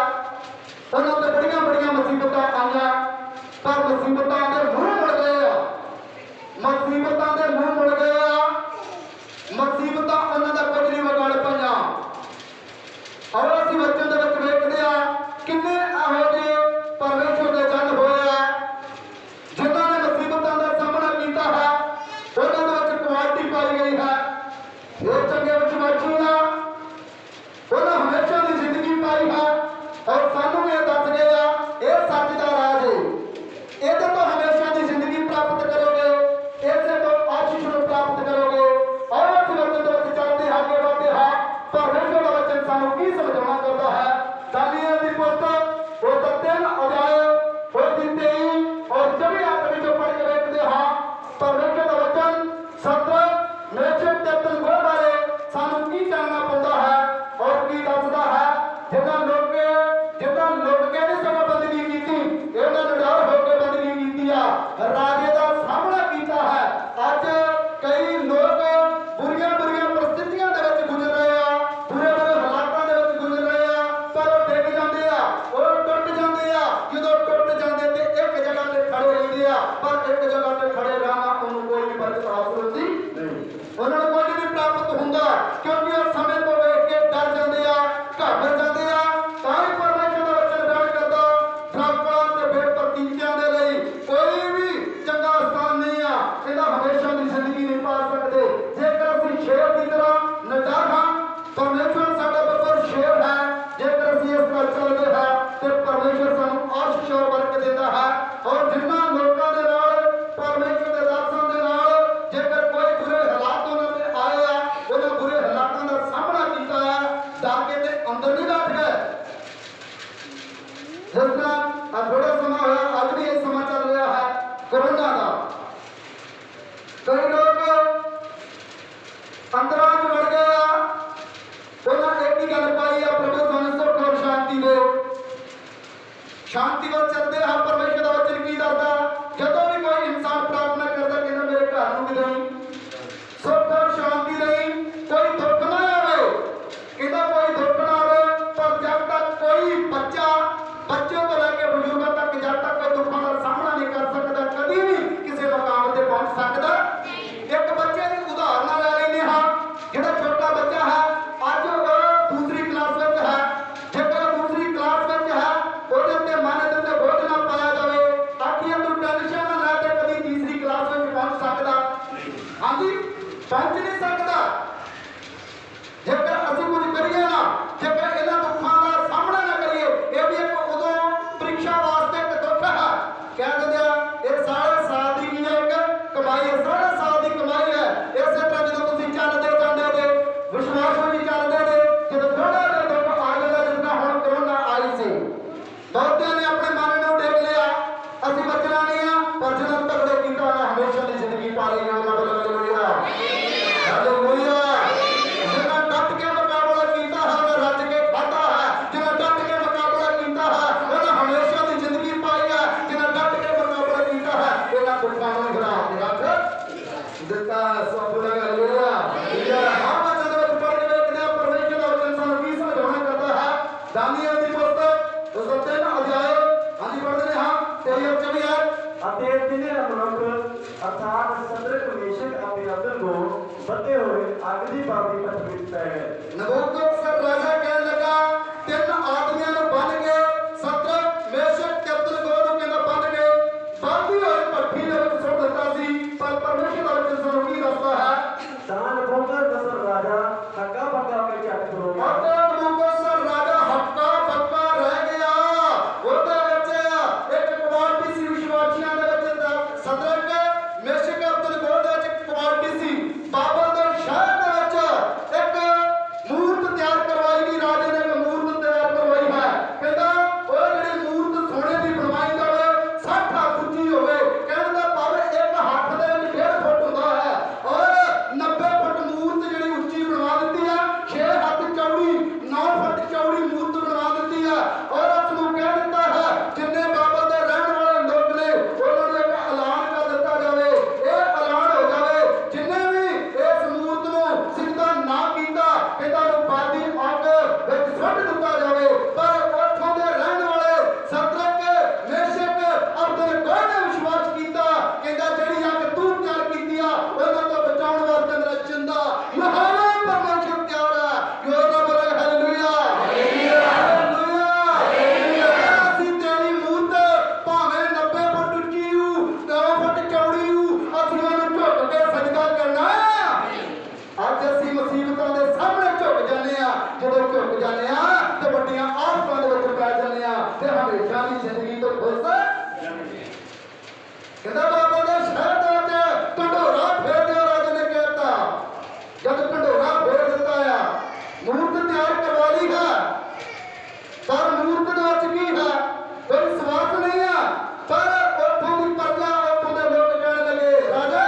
ਉਹਨਾਂ ਤੇ ਬੜੀਆਂ ਬੜੀਆਂ ਮੁਸੀਬਤਾਂ ਆਈਆਂ ਪਰ ਮੁਸੀਬਤਾਂ ਦੇ ਮੂੰਹ ਮੁੜ ਗਏ ਆ। ਮੁਸੀਬਤਾਂ ਦੇ ਮੂੰਹ ਮੁੜ ਗਏ ਆ। ਮੁਸੀਬਤਾਂ ਉਹਨਾਂ ਦਾ ਕੁਝ ਨਹੀਂ ਵਿਗਾੜ ਪਾਈਆਂ। ਔਰ ਅਸੀਂ ਵਚਨ ਦੇ ਵਿੱਚ ਵੇਖਦੇ ਆ ਕਿੰਨੇ ਇਹੋ ਜਿਹੇ ਪਰਮੇਸ਼ਰ ਦੇ ਜਨ ਹੋਏ ਆ ਜਿਨ੍ਹਾਂ ਨੇ ਮੁਸੀਬਤਾਂ ਦਾ ਸਾਹਮਣਾ ਕੀਤਾ ਹੈ। ਉਹਨਾਂ ਦੇ ਵਿੱਚ ਕੁਆਲਿਟੀ ਪਾਈ ਗਈ ਹੈ। ਇਹ ਚੰਗੇ ਵਿਸ਼ਵਾਸੀ ਆ ਵੱਲ ਚੱਲਦੇ ਹਾਂ ਤੇ ਪਰਮੇਸ਼ਰ ਸਾਨੂੰ ਆਸ਼ੀਸ਼ ਔਰ ਬਰਕਤ ਦਿੰਦਾ ਹੈ। ਔਰ ਜਿਨ੍ਹਾਂ ਲੋਕਾਂ ਦੇ ਨਾਲ ਪਰਮੇਸ਼ਰ ਦੇ ਦਾਸਾਂ ਦੇ ਨਾਲ ਜੇਕਰ ਕੋਈ ਬੁਰੇ ਹਾਲਾਤ ਉਹਨਾਂ ਤੇ ਆਏ ਆ, ਉਹਨਾਂ ਬੁਰੇ ਹਾਲਾਤਾਂ ਦਾ ਸਾਹਮਣਾ ਕੀਤਾ ਹੈ, ਡਾਕੇ ਦੇ ਅੰਦਰ ਨਹੀਂ ਬੈਠ ਗਏ। ਜਿਸ ਤਰ੍ਹਾਂ ਥੋੜਾ ਸਮਾਂ ਹੋਇਆ, ਅੱਜ ਵੀ ਇਹ ਸਮਾਂ ਚੱਲ ਰਿਹਾ ਹੈ ਕੋਰੋਨਾ ਦਾ। ਕਈ ਲੋਕ ਅੰਦਰਾਂ ਚ ਵੜ ਗਏ ਆ, ਉਹਨਾਂ ਇੱਕ ਹੀ ਗੱਲ ਪਾਈ ਆ, ਪ੍ਰਭੂ ਸਾਨੂੰ ਸੁੱਖ ਔਰ ਸ਼ਾਂਤੀ ਦਿਓ। ਸ਼ਾਂਤੀ ਵੱਲ ਚੱਲਦੇ ਹਾਂ। ਪਰਮੇਸ਼ਰ ਦਾ ਵਚਨ ਕੀ ਦੱਸਦਾ? ਜਦੋਂ ਵੀ ਕੋਈ ਇਨਸਾਨ ਪ੍ਰਾਰਥਨਾ ਕਰਦਾ ਕਹਿੰਦਾ ਮੇਰੇ ਘਰ ਨੂੰ ਵੀ ਦੇਈ ਸੁੱਖ ਔਰ ਸ਼ਾਂਤੀ ਦੇਈ, ਕੋਈ ਦੁੱਖ ਨਾ ਆਵੇ, ਕਹਿੰਦਾ ਕੋਈ ਦੁੱਖ ਨਾ ਆਵੇ। ਪਰ ਜਦ ਤੱਕ ਕੋਈ ਬੱਚੇ ਤੋਂ ਲੈ ਕੇ ਬਜ਼ੁਰਗਾਂ ਤੱਕ ਜਦ ਤੱਕ ਕੋਈ ਦੁੱਖਾਂ ਦਾ ਸਾਹਮਣਾ ਨਹੀਂ ਕਰ ਸਕਦਾ, ਕਦੀ ਵੀ ਕਿਸੇ ਮੁਕਾਮ ਤੇ ਪਹੁੰਚ ਸਕਦਾ। ਇੱਕ ਬੱਚੇ ਦੀ ਉਦਾਹਰਨ ਲੈ ਲੈਂਦੇ ਹਾਂ। ਜਿਹੜਾ ਛੋਟਾ ਬੱਚਾ ਹੈ, ਅੱਜ ਉਹ ਦੂਸਰੀ ਕਲਾਸ ਵਿੱਚ ਹੈ। ਜੇਕਰ ਦੂਸਰੀ ਕਲਾਸ ਵਿੱਚ ਹੈ, ਉਹਦੇ ਉੱਤੇ ਮਨ ਦੇ ਉੱਤੇ ਬੋਝ ਨਾ ਪਾਇਆ ਜਾਵੇ, ਆਖੀਆਂ ਤੂੰ ਟੈਨਸ਼ਨ ਨਾ ਲੈ ਤੇ ਕਦੀ ਤੀਸਰੀ ਕਲਾਸ ਵਿੱਚ ਪਹੁੰਚ ਸਕਦਾ? ਹਾਂਜੀ, ਪਹੁੰਚ ਨਹੀਂ ਸਕਦਾ। ਜੇਕਰ ਅਸੀਂ ਕੁਝ ਕਰੀਏ ਨਾ, ਜੇਕਰ ਇਹਨਾਂ ਦੁੱਖਾਂ ਦਾ ਸਾਹਮਣਾ ਨਾ ਕਰੀਏ, ਇਹ ਵੀ ਇੱਕ ਉਦੋਂ ਪ੍ਰੀਖਿਆ ਵਾਸਤੇ ਇੱਕ ਦੁੱਖ ਹੈ। ਕਹਿ ਦਿੰਦੇ ਆ ਇਹ ਸਾਰੇ ਸਾਲ ਦੀ ਕੀ ਹੈ? ਇੱਕ ਕਮਾਈ ਹੈ, ਸਾਰੇ ਸਾਲ ਦੀ ਕਮਾਈ ਹੈ। ਇਸੇ ਤਰ੍ਹਾਂ ਜਦੋਂ ਤੁਸੀਂ ਚੱਲਦੇ ਜਾਂਦੇ ਹੋ, ਵਿਸ਼ਵਾਸ ਵਿੱਚ ਚੱਲਦੇ ਨੇ, ਜਦੋਂ ਥੋੜਾ ਜਿਹਾ ਦੁੱਖ ਆ ਜਾਂਦਾ, ਜਿਸ ਤਰ੍ਹਾਂ ਹੁਣ ਕਰੋਨਾ ਆਈ ਸੀ, ਬਹੁਤਿਆਂ ਨੇ ਆਪਣੇ ਮਨ ਨੂੰ ਡੇਗ ਲਿਆ, ਅਸੀਂ ਬਚਣਾ ਨਹੀਂ ਆ, ਪਰ ਜਦੋਂ ਤੱਕ ਕੀਤਾ ਨਾ ਹਮੇਸ਼ਾ ਦੀ ਜ਼ਿੰਦਗੀ ਪਾ ਲਈ। ਉਹਨਾਂ ਬਦਲ ਹਾਲੇਲੂਇਆ, ਹਾਲੇਲੂਇਆ। ਜਿਹਨਾਂ ਡਟ ਕੇ ਮੁਕਾਬਲਾ ਕੀਤਾ ਹੈ, ਉਹਨੇ ਰੱਜ ਕੇ ਖਾਧਾ ਹੈ। ਜਿਹਨਾਂ ਡਟ ਕੇ ਮੁਕਾਬਲਾ ਕੀਤਾ ਹੈ, ਉਹਨੇ ਹਮੇਸ਼ਾ ਦੀ ਜ਼ਿੰਦਗੀ ਪਾਈ ਹੈ। ਜਿਹਨਾਂ ਡਟ ਕੇ ਮੁਕਾਬਲਾ ਕੀਤਾ ਹੈ, ਇਹਨਾਂ ਦੁੱਖਾਂ ਨੂੰ ਹਰਾ ਕੇ ਰੱਖ ਦਿੱਤਾ ਹੈ। ਸੋ ਬੋਲੋ ਹਾਲੇਲੂਇਆ। ਹਾਂ, ਵਚਨ ਦੇ ਵਿੱਚ ਪੜ੍ਹ ਕੇ ਵੇਖਦੇ ਹਾਂ ਪਰਮੇਸ਼ਰ ਦਾ ਵਚਨ ਸਾਨੂੰ ਕੀ ਸਮਝਾਉਣਾ ਕਰਦਾ ਹੈ। ਦਾਨੀਏਲ ਦੀ ਪੁਸਤਕ ਉਸ 3 ਅਧਿਆਇ, ਹਾਂਜੀ ਪੜ੍ਹਦੇ ਨੇ ਹਾਂ 23 ਔਰ 24 ਆਇਤ। ਅਤੇ ਤਿੰਨੇ ਮਨੁੱਖ ਅਰਥਾਤ ਸਦਰਕ ਮੇਸ਼ਕ ਅਤੇ ਅਬਦਨਗੋ ਬੱਧੇ ਹੋਏ ਅੱਗ ਦੀ ਬਾਗੀ ਭੱਠੀ ਵਿੱਚ ਪੈ ਗਏ। ਨਬੂਕਦਨੇਸਰ ਰਾਜਾ ਕਹਿਣ ਲੱਗਾ, 3 ਆਦਮੀਆਂ ਨੂੰ ਬੰਨ੍ਹ ਕੇ, ਸਦਰਕ ਮੇਸ਼ਕ ਤੇ ਅਬਦਨਗੋ ਨੂੰ ਕਹਿੰਦਾ ਬੰਨ੍ਹ ਕੇ ਬਾਗੀ ਹੋਈ ਭੱਠੀ ਦੇ ਵਿੱਚ ਸੁੱਟ ਦਿੱਤਾ ਸੀ। ਪਰ ਪਰਮੇਸ਼ਰ ਦਾ ਵਚਨ ਸਾਨੂੰ ਕੀ ਦੱਸਦਾ ਹੈ? ਤਾਂ ਨਬੂਕਦਨੇਸਰ ਰਾਜਾ ਹੱਕਾ ਬੱਕਾ ਕੇ ਝੱਟ ਖਲੋ ਗਿਆ। ਨਬੂਕਦਨੇਸਰ ਰਾਜਾ ਹੱਕਾ ਬੱਕਾ ਰਹਿ ਗਿਆ। ਉਹਦੇ ਵਿੱਚ ਇੱਕ ਕੁਆਲਿਟੀ ਸੀ ਵਿਸ਼ਵਾਸੀਆਂ ਦੇ ਵਿੱਚ, ਸਦਰਕ ਮੇਸ਼ਕ ਅਬਦਨਗੋ ਦੇ ਵਿੱਚ ਇੱਕ ਕੁਆਲਿਟੀ ਸੀ। ਬਾਬਲ ਦੇ ਸ਼ਹਿਰ ਦੇ ਵਿੱਚ ਇੱਕ ਮੂਰਤ ਤਿਆਰ ਕਰਵਾਈ ਗਈ। ਰਾਜੇ ਨੇ ਇੱਕ ਮੂਰਤ ਤਿਆਰ ਕਰਵਾਈ ਹੈ। ਕਹਿੰਦਾ ਉਹ ਜਿਹੜੀ ਮੂਰਤ ਸੋਨੇ ਦੀ ਬਣਵਾਈ ਜਾਵੇ, 60 ਹੱਥ ਉੱਚੀ ਹੋਵੇ। ਕਹਿਣ ਦਾ ਭਾਵ ਇੱਕ ਹੱਥ ਦੇ ਵਿੱਚ 1.5 ਫੁੱਟ ਹੁੰਦਾ ਹੈ, ਔਰ 90 ਫੁੱਟ ਮੂਰਤ ਜਿਹੜੀ ਉੱਚੀ ਬਣਵਾ ਦਿੱਤੀ ਹੈ। 6 ਹੱਥ ਚੌੜੀ, 9 ਫੁੱਟ ਚੌੜੀ ਮੂਰਤ ਬਣਵਾ ਦਿੱਤੀ ਹੈ। ਔਰ ਉਸ ਨੂੰ ਕਹਿ ਦਿੱਤਾ ਹੈ ਜਿੰਨੇ ਬਾਬਲ ਦੇ ਰਹਿਣ ਵਾਲੇ ਲੋਕ ਨੇ, ਉਹਨਾਂ ਨੂੰ ਇੱਕ ਐਲਾਨ ਕਰ ਦਿੱਤਾ ਜਾਵੇ, ਇਹ ਐਲਾਨ ਹੋ ਜਾਵੇ, ਜਿੰਨੇ ਵੀ ਇਸ ਮੂਰਤ ਨੂੰ ਸਿੱਧਾ ਨਾ ਕੀਤਾ, ਕਹਿੰਦਾ ਨੂੰ ਬਾਦੀ ਅੱਗ ਵਿੱਚ ਸੁੱਟ ਦਿੱਤਾ ਜਾਵੇ। ਪਰ ਉੱਥੋਂ ਦੇ ਰਹਿਣ ਵਾਲੇ ਸਦਰਕ ਮੇਸ਼ਕ ਅਬਦਨਗੋ ਨੇ ਵਿਸ਼ਵਾਸ ਕੀਤਾ। ਕਹਿੰਦਾ ਜਿਹੜੀ ਅੱਗ ਤੂੰ ਤਿਆਰ ਕੀਤੀ ਆ, ਉਹਨਾਂ ਤੋਂ ਬਚਾਉਣ ਵਾਸਤੇ ਮੇਰਾ ਜਿੰਦਾ ਯਹੋਵਾ ਪਰਮੇਸ਼ਰ ਤਿਆਰ ਹੈ। ਯਹੋਵਾ ਬੋਲੇ ਹਾਲੇਲੂਇਆ, ਹਾਲੇਲੂਇਆ, ਹਾਲੇਲੂਇਆ। ਅਸੀਂ ਤੇਰੀ ਮੂਰਤ ਭਾਵੇਂ 90 ਫੁੱਟ ਉੱਚੀ ਹੋ, 9 ਫੁੱਟ ਚੌੜੀ ਹੋ, ਅਸੀਂ ਉਹਨੂੰ ਝੁਕ ਕੇ ਸਜਦਾ ਕਰਨਾ। ਅੱਜ ਅਸੀਂ ਮੁਸੀਬਤਾਂ ਦੇ ਸਾਹਮਣੇ ਝੁਕ ਜਾਂਦੇ ਆ। ਜਦੋਂ ਝੁਕ ਜਾਂਦੇ ਆ ਤੇ ਵੱਡੀਆਂ ਆਫਤਾਂ ਦੇ ਵਿੱਚ ਪੈ ਜਾਂਦੇ ਆ ਤੇ ਹਮੇਸ਼ਾ ਦੀ ਜ਼ਿੰਦਗੀ ਤੋਂ ਖੁਸ਼। ਕਹਿੰਦਾ ਬਾਬਾ ਦੇ ਸ਼ਹਿਰ ਦੇ ਵਿੱਚ ਢੰਡੋਰਾ ਫੇਰ ਦਿਓ। ਰਾਜੇ ਨੇ ਕਹਿਤਾ, ਜਦ ਢੰਡੋਰਾ ਫੇਰ ਦਿੱਤਾ ਆ, ਮੂਰਤ ਤਿਆਰ ਕਰਵਾ ਲਈ ਹੈ, ਪਰ ਮੂਰਤ ਦੇ ਵਿੱਚ ਕੀ ਹੈ? ਕੋਈ ਸਵਾਸ ਨਹੀਂ ਆ। ਪਰ ਉੱਥੋਂ ਦੀ ਪ੍ਰਜਾ, ਉੱਥੋਂ ਦੇ ਲੋਕ ਕਹਿਣ ਲੱਗੇ, ਰਾਜਾ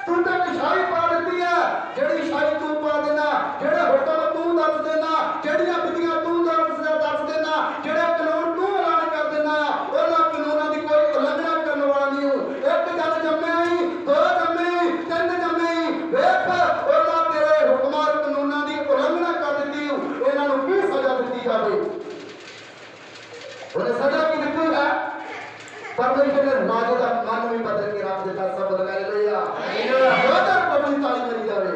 ਤੂੰ ਤਾਂ ਇੱਕ ਸ਼ਾਹੀ ਪਾ ਦਿੱਤੀ ਹੈ। ਜਿਹੜੀ ਸ਼ਾਹੀ ਤੂੰ ਪਾ ਦੇਣਾ, ਜਿਹੜੇ ਹੁਕਮ ਤੂੰ ਦੱਸ ਦੇਣਾ, ਜਿਹੜੀਆਂ ਵਿਧੀਆਂ ਤੂੰ ਦੱਸ ਦੇਣਾ, ਜਿਹੜੇ ਕਾਨੂੰਨ ਤੂੰ ਐਲਾਨ ਕਰ ਦੇਣਾ, ਉਹਨਾਂ ਕਾਨੂੰਨਾਂ ਦੀ ਕੋਈ ਉਲੰਘਣਾ ਕਰਨ ਵਾਲਾ ਨਹੀਂ ਹੋ। ਇੱਕ ਜਨ ਜੰਮੇ ਹੀ, 2 ਜੰਮੇ ਹੀ, 3 ਜੰਮੇ ਹੀ, ਵੇਖ ਉਹਨਾਂ ਤੇਰੇ ਹੁਕਮਾਂ ਕਾਨੂੰਨਾਂ ਦੀ ਉਲੰਘਣਾ ਕਰ ਦਿੱਤੀ। ਇਹਨਾਂ ਨੂੰ ਕੀ ਸਜ਼ਾ ਦਿੱਤੀ ਜਾਵੇ? ਉਹਨੇ ਸਜ਼ਾ ਕੀ ਦਿੱਤੀ ਹੈ? ਪਰਮੇਸ਼ਰ ਨੇ ਰਾਜੇ ਦਾ ਮਨ ਵੀ ਬਦਲ ਕੇ ਰੱਖ ਦਿੱਤਾ। ਸਭ ਬੋਲ ਹਾਲੇਲੂਇਆ, ਉਹਦਾ ਪਬਲਿਕ ਤਾਲੀ ਮਾਰੀ ਜਾਵੇ।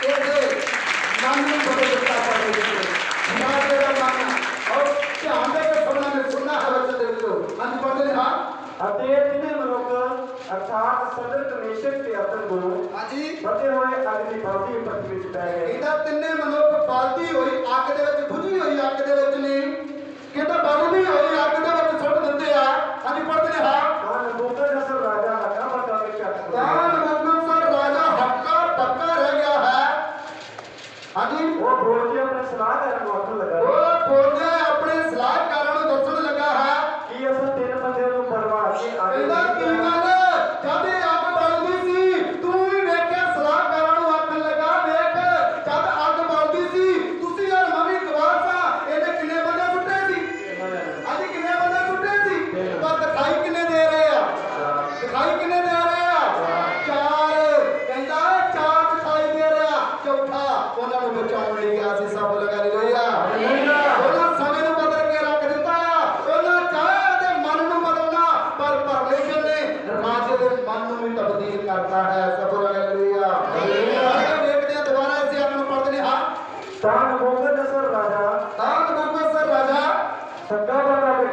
ਇਹਦੇ ਮਨ ਨੂੰ ਬਦਲ ਦਿੱਤਾ ਪਰਮੇਸ਼ਰ ਨੇ। ਰਾਜੇ ਦਾ ਮਨ, ਔਰ ਧਿਆਨ ਦੇ ਕੇ ਸਭਨਾਂ ਨੇ ਸੁਣਨਾ ਹੈ ਵਚਨ ਦੇ ਵਿੱਚੋਂ। ਅੱਜ ਪੜ੍ਹਦੇ ਨੇ ਹਾਂ। ਅਤੇ ਤਿੰਨੇ ਮਨੁੱਖ ਅਰਥਾਤ ਸਦਰਕ ਮੇਸ਼ਕ ਤੇ ਅਬਦਨਗੋ ਹਾਂਜੀ, ਬੱਧੇ ਹੋਏ ਅੱਗ ਦੀ ਬਾਗੀ ਭੱਠੀ ਵਿੱਚ ਪੈ ਗਏ। ਇਹਦਾ ਤਿੰਨੇ ਮਨੁੱਖ ਬਾਲਦੀ ਹੋਈ ਅੱਗ ਦੇ ਵਿੱਚ, ਬੁਝੀ ਹੋਈ ਅੱਗ ਦੇ ਵਿੱਚ ਨੇ। ਕਹਿੰਦਾ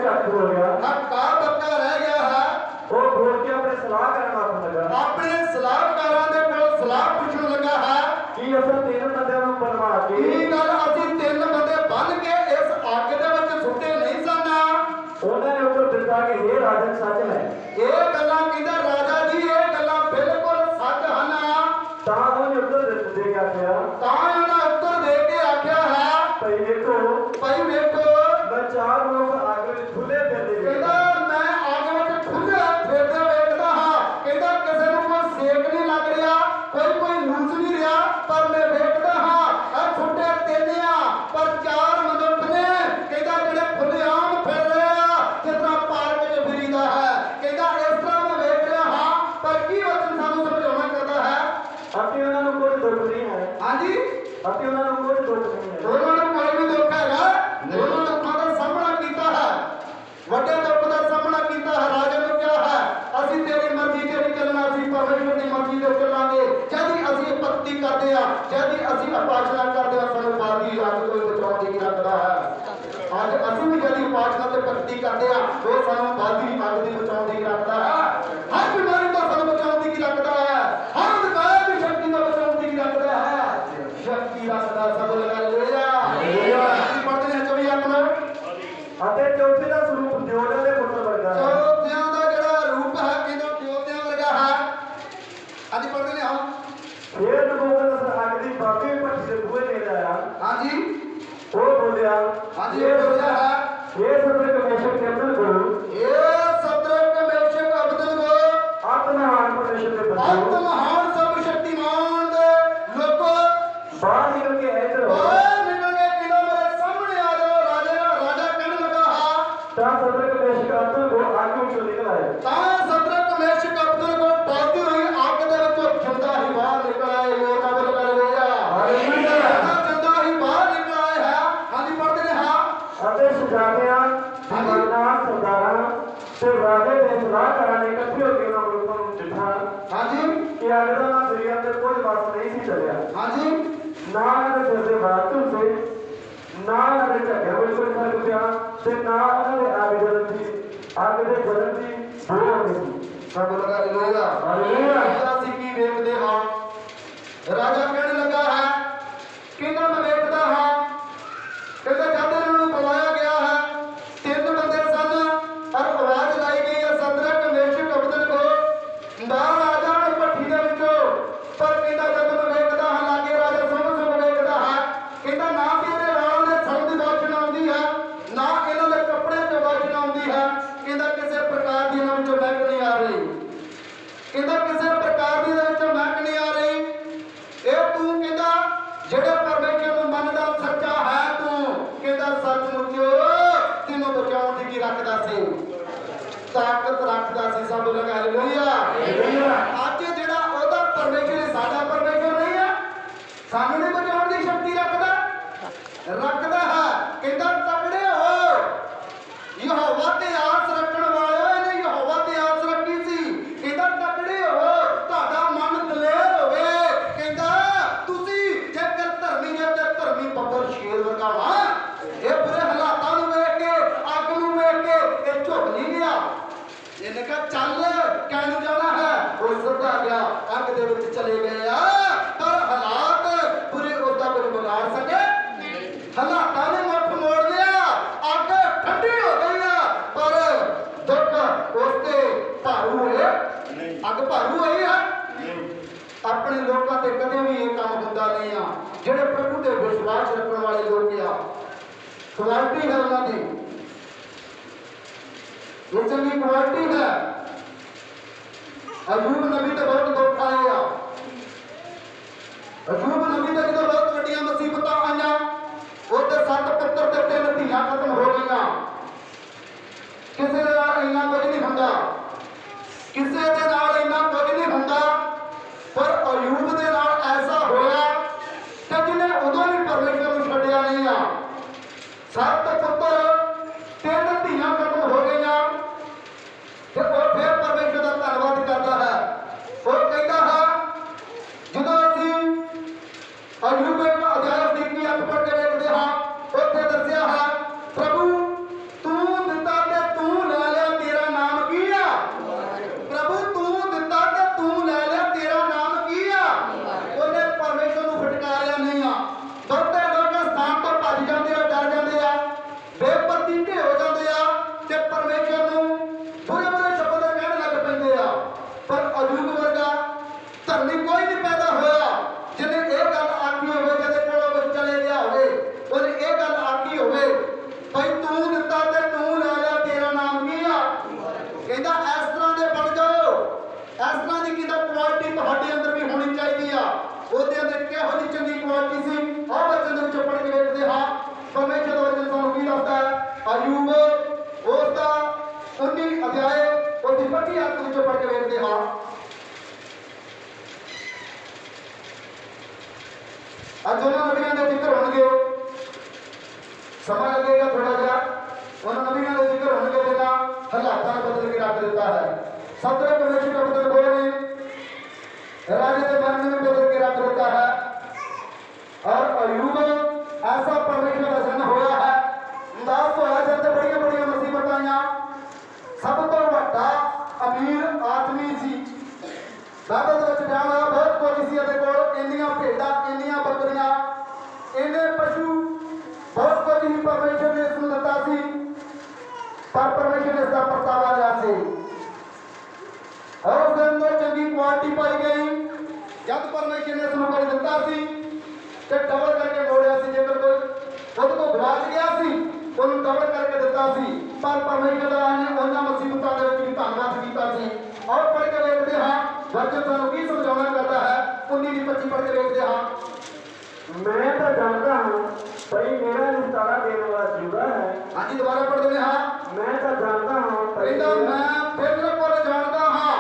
ਕੱਖ ਹੋ ਗਿਆ ਕਾਂ ਬੱਕਾ ਰਹਿ ਗਿਆ ਹੈ। ਉਹ ਬੋਲ ਕੇ ਆਪਣੇ ਸਲਾਹ ਕਰਨ ਆਖਣ ਲੱਗਾ ਆਪਣੇ ਸਲਾਹਕਾਰਾਂ ਦੇ ਕੋਲ ਸਲਾਹ ਪੁੱਛਣ ਲੱਗਾ ਹੈ ਕੀ ਅਸਾਂ ਤਿੰਨ ਬੰਦਿਆਂ ਨੂੰ ਬਣਵਾ ਕੇ ਕੀ ਗੱਲ ਅਸੀਂ ਤਿੰਨ ਬੰਦੇ ਬੰਨ ਕੇ ਇਸ ਅੱਗ ਦੇ ਵਿੱਚ ਸੁੱਟੇ ਨਹੀਂ ਸਨ। ਉਹਨਾਂ ਨੇ ਉੱਤਰ ਦਿੱਤਾ ਕਿ ਇਹ ਰਾਜਨ ਸੱਚ ਹੈ। ਇਹ ਗੱਲਾਂ ਕਹਿੰਦਾ ਰਾਜਾ ਜੀ ਇਹ ਗੱਲਾਂ ਬਿਲਕੁਲ ਸੱਚ ਹਨ। ਤਾਂ ਉਹਨੇ ਉੱਤਰ ਦੇ ਕੇ ਆਖਿਆ ਤਾਂ ਉਹਨਾਂ ਉੱਤਰ ਦੇ ਕੇ ਆਖਿਆ ਹੈ ਭਾਈ ਵੇਖੋ ਭਾਈ ਵੇਖੋ ਮੈਂ ਚਾਰ ਲੋਕ ਅੱਗ ਵਿੱਚ ਖੁੱਲੇ ਫਿਰਦੇ ਕਹਿੰਦਾ ਵੇਖਦਾ ਮੈਂ ਅੱਗ ਵਿੱਚ ਖੁੱਲੇ ਫਿਰਦੇ ਵੇਖਦਾ ਹਾਂ। ਕਹਿੰਦਾ ਕਿਸੇ ਨੂੰ ਕੋਈ ਸੇਕ ਨਹੀਂ ਲੱਗ ਰਿਹਾ ਕੋਈ ਲੂਸ ਨਹੀਂ ਰਿਹਾ ਪਰ ਮੈਂ ਵੇਖਦਾ ਹਾਂ ਇਹ ਛੋਟੇ ਤਿੰਨ ਆ ਪਰ ਚਾਰ ਮਨੁੱਖ ਨੇ ਕਹਿੰਦਾ ਜਿਹੜੇ ਖੁੱਲ੍ਹੇਆਮ ਫਿਰ ਰਹੇ ਆ ਜਿਸ ਤਰ੍ਹਾਂ ਪਾਰਕ 'ਚ ਫਿਰੀਦਾ ਹੈ। ਕਹਿੰਦਾ ਇਸ ਤਰ੍ਹਾਂ ਮੈਂ ਵੇਖ ਰਿਹਾ ਹਾਂ ਪਰ ਕੀ ਵਚਨ ਸਾਨੂੰ ਸਮਝਾਉਣਾ ਕਰਦਾ ਹੈ। ਅਤੇ ਉਹਨਾਂ ਨੂੰ ਕੋਈ ਦੁੱਖ ਨਹੀਂ ਹੈ ਹਾਂਜੀ ਅਤੇ ਉਹਨਾਂ ਨੂੰ ਕੋਈ ਦੁੱਖ ਨਹੀਂ ਹੈ। ਉਹਨਾਂ ਨੂੰ ਕੋਈ ਵੀ ਦੁੱਖ ਹੈਗਾ ਉਹਨਾਂ ਦੁੱਖਾਂ ਦਾ ਸਾਹਮਣਾ ਕੀਤਾ ਹੈ ਵੱਡੇ ਦੁੱਖ ਦਾ ਸਾਹਮਣਾ ਕੀਤਾ ਹੈ। ਰਾਜਾ ਨੂੰ ਕਿਹਾ ਹੈ ਅਸੀਂ ਤੇਰੀ ਮਰਜ਼ੀ ਤੇ ਨਹੀਂ ਚੱਲਣਾ ਅਸੀਂ ਪਰਮੇਸ਼ਰ ਦੀ ਮਰਜ਼ੀ ਤੇ ਚੱਲਾਂਗੇ। ਜਦ ਹੀ ਅਸੀਂ ਭਗਤੀ ਕਰਦੇ ਆ ਜਦ ਹੀ ਅਸੀਂ ਉਪਾਸਨਾ ਕਰਦੇ ਆ ਸਾਨੂੰ ਬਾਦੀ ਅੱਗ ਕੋਈ ਬਚਾਉਣ ਦੀ ਰੱਖਦਾ ਹੈ। ਅੱਜ ਅਸੀਂ ਵੀ ਜਦ ਉਪਾਸਨਾ ਤੇ ਭਗਤੀ ਕਰਦੇ ਆ ਉਹ ਸਾਨੂੰ ਬਾਦੀ ਅੱਗ ਦੀ ਬਚਾਉਣ ਦੀ ਰੱਖਦਾ ਹੈ। ਹਰ ਬਿਮਾਰੀ ਤੋਂ ਸਾਨੂੰ ਬਚਾਉਣ ਦੀ ਰੱਖਦਾ ਹੈ। ਹਰ ਅੰਧਕਾਰ ਦੀ ਸ਼ਕਤੀ ਤੋਂ ਬਚਾਉਣ ਦੀ ਰੱਖਦਾ ਹੈ। ਸ਼ਕਤੀ ਰੱਖਦਾ ਸਭ ਲਗਾ ਲਿਆ ਅਸੀਂ ਪੜ੍ਹਦੇ ਨੇ 24 ਆਪਣਾ ਅਤੇ ਚੌਥੇ ਦਾ ਸਰੂਪ ਦਿਓੜਿਆਂ ਦੇ ਪੁੱਤਰ ਵਰਗਾ ਹੈ। ਚੌਥਿਆਂ ਦਾ ਜਿਹੜਾ ਰੂਪ ਹੈ ਕਹਿੰਦਾ ਚੌਥਿਆਂ ਵਰਗਾ ਹੈ। ਅੱਜ ਪੜ੍ਹਦੇ ਨੇ ਹਾਂ ਫੇਰ ਨਬੂਕਦਨੇਸਰ ਅੱਗ ਦੀ ਬਾਕੀ ਭੱਠੀ ਦੇ ਬੂਹੇ ਨੇੜੇ ਆਇਆ। ਹਾਂਜੀ ਉਹ ਬੋਲਿਆ ਹਾਂਜੀ ਇਹ ਬੋਲਿਆ ਹੈ ਇਹ ਸਦਰਕ ਮੇਸ਼ਕ ਕੇਤਨ ਗੁਰੂ ਇਹ ਸਦਰਕ ਮੇਸ਼ਕ ਅਬਦਨਗੋ ਆਤਮਹਾਨ ਪਰਮੇਸ਼ਰ ਦੇ ਅੰਤ ਬੰਦੇ ਮਹਾਨ ਸਭ ਸ਼ਕਤੀਮਾਨ ਦੇ ਲੋਕੋ ਬਾਹਰ ਨਿਕਲ ਕੇ ਇੱਧਰ ਆਓ। ਬਾਹਰ ਨਿਕਲ ਕੇ ਕਿਲੋ ਮੇਰੇ ਸਾਹਮਣੇ ਆ ਜਾਓ। ਰਾਜਾ ਕਹਿਣ ਲੱਗਾ ਹਾਂ ਤਾਂ ਸਦਰਕ ਮੇਸ਼ਕ ਅਬਦਨ ਕੋ ਅੱਗ ਵਿੱਚੋਂ ਨਿਕਲ ਆਏ। ਤਾਂ ਸਦਰਕ ਮੇਸ਼ਕ ਅਬਦਨਗੋ ਪਾਤੀ ਹੋਈ ਅੱਗ ਦੇ ਵਿੱਚੋਂ ਜਿੰਦਾ ਹੀ ਬਾਹਰ ਨਿਕਲ ਆਏ। ਉਹ ਨਾ ਬੋਲ ਕਰ ਲਿਆ ਹਾਲੇਲੂਇਆ। ਜਿੰਦਾ ਹੀ ਬਾਹਰ ਨਿਕਲ ਆਏ ਹੈ। ਹਾਂਜੀ ਪੜ੍ਹਦੇ ਨੇ ਹਾਂ ਅਤੇ ਸ਼ਜਾਦਿਆਂ ਦੀਵਾਨਾਂ ਸਰਦਾਰਾਂ ਤੇ ਰਾਜੇ ਦੇ ਸਲਾਹਕਾਰਾਂ ਨੇ ਇਕੱਠੇ ਹੋ ਕੇ ਉਹਨਾਂ ਲੋਕਾਂ ਨੂੰ ਚਿੱਠਾ ਹਾਂਜੀ ਕਿ ਅੱਗ ਦਾ ਨਾ ਸਰੀਰਾਂ ਤੇ ਕੋਈ ਵਸ ਨਹੀਂ ਸੀ ਚੱਲਿਆ। ਹਾਂਜੀ ਨਾ ਉਹਨਾਂ ਦੇ ਸਿਰ ਦੇ ਵਾਲ ਝੁਲਸੇ ਨਾ ਉਹਨਾਂ ਦੇ ਝੱਗੇ ਵਿੱਚ ਕੋਈ ਫਰਕ ਪਿਆ ਤੇ ਨਾ ਉਹਨਾਂ ਦੇ ਅੱਗ ਜਲਨ ਦੀ ਅੱਗ ਦੇ ਜਲਨ ਦੀ ਬੋ ਹੋ ਗਈ। ਸਭ ਲਗਾ ਲਿਆ ਹਾਲੇਲੂਇਆ। ਅਸੀਂ ਕੀ ਵੇਖਦੇ ਹਾਂ ਰਾਜਾ ਕਹਿਣ ਲੱਗਾ ਹੈ ਕਹਿੰਦਾ ਮੈਂ ਵੇਖਦਾ ਹਾਂ ਕਹਿੰਦਾ ਜਦ ਇਹਨਾਂ ਨੂੰ ਬੁਲਾਇਆ ਗਿਆ ਹੈ ਤਿੰਨ ਬੰਦੇ ਸਨ ਔਰ ਆਵਾਜ਼ ਲਾਈ ਗਈ ਹੈ ਸਦਰਕ ਮੇਸ਼ਕ ਅਬਦਨਗੋ ਬਾਹਰ ਆ ਜਾਣ ਭੱਠੀ ਦੇ ਵਿੱਚੋਂ। ਪਰ ਕਹਿੰਦਾ ਜਦ ਮੈਂ ਵੇਖਦਾ ਹਾਂ ਲਾਗੇ ਰਾਜਾ ਸੁਣ ਵੇਖਦਾ ਹੈ ਕਹਿੰਦਾ ਨਾ ਕਿ ਇਹਦੇ ਵਾਲਾਂ ਦੇ ਸਭ ਦੀ ਵਾਸ਼ਨਾ ਆਉਂਦੀ ਹੈ ਨਾ ਇਹਨਾਂ ਦੇ ਕੱਪੜੇ ਤੇ ਵਾਸ਼ਨਾ ਆਉਂਦੀ ਹੈ। ਕਹਿੰਦਾ ਕਿਸੇ ਪ੍ਰਕਾਰ ਦੀ ਇਹਨਾਂ ਵਿੱਚੋਂ ਮਹਿਕ ਨਹੀਂ ਆ ਰਹੀ। ਕਹਿੰਦਾ ਕਿਸੇ ਪ੍ਰਕਾਰ ਦੀ ਇਹਦੇ ਵਿੱਚੋਂ ਮਹਿਕ ਨਹੀਂ ਆ ਰਹੀ। ਇਹ ਤੂੰ ਕਹਿੰਦਾ ਜਿਹੜੇ ਪਰਮੇਸ਼ਰ ਨੂੰ ਮੰਨਦਾ ਸੱਚਾ ਹੈ ਤੂੰ ਕਹਿੰਦਾ ਸੱਚਮੁੱਚ ਤੈਨੂੰ ਬਚਾਉਣ ਦੀ ਕੀ ਰੱਖਦਾ ਸੀ ਤਾਕਤ ਰੱਖਦਾ ਸੀ। ਸਭ ਲੋਕ ਹਾਲੇਲੂਇਆ। ਅੱਜ ਜਿਹੜਾ ਉਹਦਾ ਪਰਮੇਸ਼ਰ ਸਾਡਾ ਪਰਮੇਸ਼ਰ ਨਹੀਂ ਹੈ ਸਾਨੂੰ ਨਹੀਂ ਬਚਾਉਣ ਦੀ ਸ਼ਕਤੀ ਰੱਖਦਾ ਹੈ। ਕਹਿੰਦਾ ਤਕੜੇ ਹੋ ਯਹੋਵਾ ਤੇ ਆਸ ਰੱਖਣ ਵਾਲਿਓ ਇਹਨੇ ਯਹੋਵਾ ਤੇ ਆਸ ਰੱਖੀ ਸੀ। ਕਹਿੰਦਾ ਤਕੜੇ ਹੋ ਤੁਹਾਡਾ ਮਨ ਦਲੇਰ ਹੋਵੇ। ਕਹਿੰਦਾ ਤੁਸੀਂ ਜੇਕਰ ਧਰਮੀ ਜੇ ਤੇ ਧਰਮੀ ਬੱਬਰ ਸ਼ੇਰ ਵਰਗਾ ਵਾ ਇਹ ਬੁਰੇ ਹਾਲਾਤਾਂ ਨੂੰ ਵੇਖ ਕੇ ਅੱਗ ਨੂੰ ਵੇਖ ਕੇ ਇਹ ਝੁਕ ਨਹੀਂ ਗਿਆ। ਇਹਨੇ ਕਿਹਾ ਚੱਲ ਕਹਿਣ ਜਾਣਾ ਹੈ ਉਹ ਸਿੱਧਾ ਗਿਆ ਅੱਗ ਦੇ ਵਿੱਚ ਚਲੇ ਗਏ ਆ ਪਰ ਹਾਲਾਤ ਬੁਰੇ ਉਹਦਾ ਕੁਝ ਵਿਗਾੜ ਸਕੇ ਹਾਲਾਤਾਂ ਨੇ ਮੁੱਖ ਮੋੜ ਲਿਆ। ਅੱਗ ਠੰਡੀ ਹੋ ਗਈ ਆ ਪਰ ਦੁੱਖ ਉਸਤੇ ਭਾਰੂ ਹੋਏ ਅੱਗ ਭਾਰੂ ਹੋਈ ਆ। ਆਪਣੇ ਲੋਕਾਂ ਤੇ ਕਦੇ ਵੀ ਇਹ ਕੰਮ ਹੁੰਦਾ ਨਹੀਂ ਆ। ਜਿਹੜੇ ਪ੍ਰਭੂ ਤੇ ਵਿਸ਼ਵਾਸ ਰੱਖਣ ਵਾਲੇ ਲੋਕ ਆ ਕੁਆਲਿਟੀ ਹੈ ਉਹਨਾਂ ਦੀ ਇਹ ਚੰਗੀ ਕੁਆਲਿਟੀ ਹੈ। ਅਯੂਬ ਨਬੀ ਤੇ ਬਹੁਤ ਦੁੱਖ ਆਏ ਆ। ਅਯੂਬ ਨਬੀ ਤੇ ਜਦੋਂ ਬਹੁਤ ਵੱਡੀਆਂ ਮੁਸੀਬਤਾਂ ਆਈਆਂ ਉਹਦੇ 7 ਪੁੱਤਰ ਤੇ 3 ਧੀਆਂ ਖਤਮ ਹੋ ਗਈਆਂ। ਕਿਸੇ ਦੇ ਨਾਲ ਇੰਨਾ ਕੁਝ ਨਹੀਂ ਹੁੰਦਾ ਕਿਸੇ ਦੇ ਨਾਲ ਇੰਨਾ ਕੁਝ ਨਹੀਂ ਹੁੰਦਾ ਪਰ ਅਯੂਬ ਦੇ ਨਾਲ ਐਸਾ ਹੋਇਆ ਕਿ ਜਿਹਨੇ ਉਦੋਂ ਵੀ ਪਰਮੇਸ਼ਰ ਨੂੰ ਛੱਡਿਆ ਨਹੀਂ ਆ। 7 ਪੁੱਤਰ 3 ਧੀਆਂ ਖਤਮ ਹੋ ਗਈਆਂ ਤੇ ਉਹ ਫਿਰ ਪਰਮੇਸ਼ਰ ਦਾ ਧੰਨਵਾਦ ਕਰਦਾ ਹੈ। ਉਹ ਕਹਿੰਦਾ ਹੈ ਜਦੋਂ ਅਸੀਂ ਅਯੂਬ ਦੇ ਅਧਿਆਇ ਦੀ 8 ਪੜ੍ਹ ਕੇ ਵੇਖਦੇ ਹਾਂ ਉੱਥੇ ਦੱਸਿਆ ਹੈ ਪ੍ਰਭੂ ਤੂੰ ਦਿੱਤਾ ਤੇ ਸਮਾਂ ਲੱਗੇਗਾ ਥੋੜਾ ਜਿਹਾ। ਉਹਨਾਂ ਨਵੀਆਂ ਦੇ ਜ਼ਿਕਰ ਹੋਣਗੇ ਜਿਹਨਾਂ ਹਾਲਾਤਾਂ ਨੂੰ ਬਦਲ ਕੇ ਰੱਖ ਦਿੱਤਾ ਹੈ। ਸਤਰੇ ਪਰਮੇਸ਼ਰ ਦਾ ਬਦਲ ਹੋਏ राजे के मन में बदल के रख देता है। और अयूब ऐसा परमेश्वर का जन होया है, उदास होया जब बड़िया बड़िया मुसीबत आईया। सब तो वड्डा अमीर आदमी सी, बाइबल विच बयान होया बहुत कुछ सी इहदे कोल, इन्नियां भेडां, इन्नियां बकरियां, इन्ने पशु, बहुत कुछ ही परमेश्वर ने इसनूं दित्ता सी, पर परमेश्वर ने इसदा परतावा लिया सी। और उसके अंदर चंगी क्वालिटी पाई गई। जब परमेश्वर ने इसनूं कोई दिता सी ते डबल करके मोड़िया सी। जेकर कोई खुद को गवाच गया सी उन्होंने डबल करके दिता सी। पर परमेश्वर ने उन्हां मुसीबतां दे विच भी धन्नवाद कीता सी। और पढ़ के देखते हाँ वचन सानूं की समझाउणा करता है। 19-25 पढ़ के देखते हाँ। मैं तो जानता हूँ भाई मेरा निस्तारा देने वाला जिंदा है। हाँ जी दोबारा पढ़ देने हाँ। मैं तो जानता हूँ कहता मैं बिल्कुल जानता हाँ,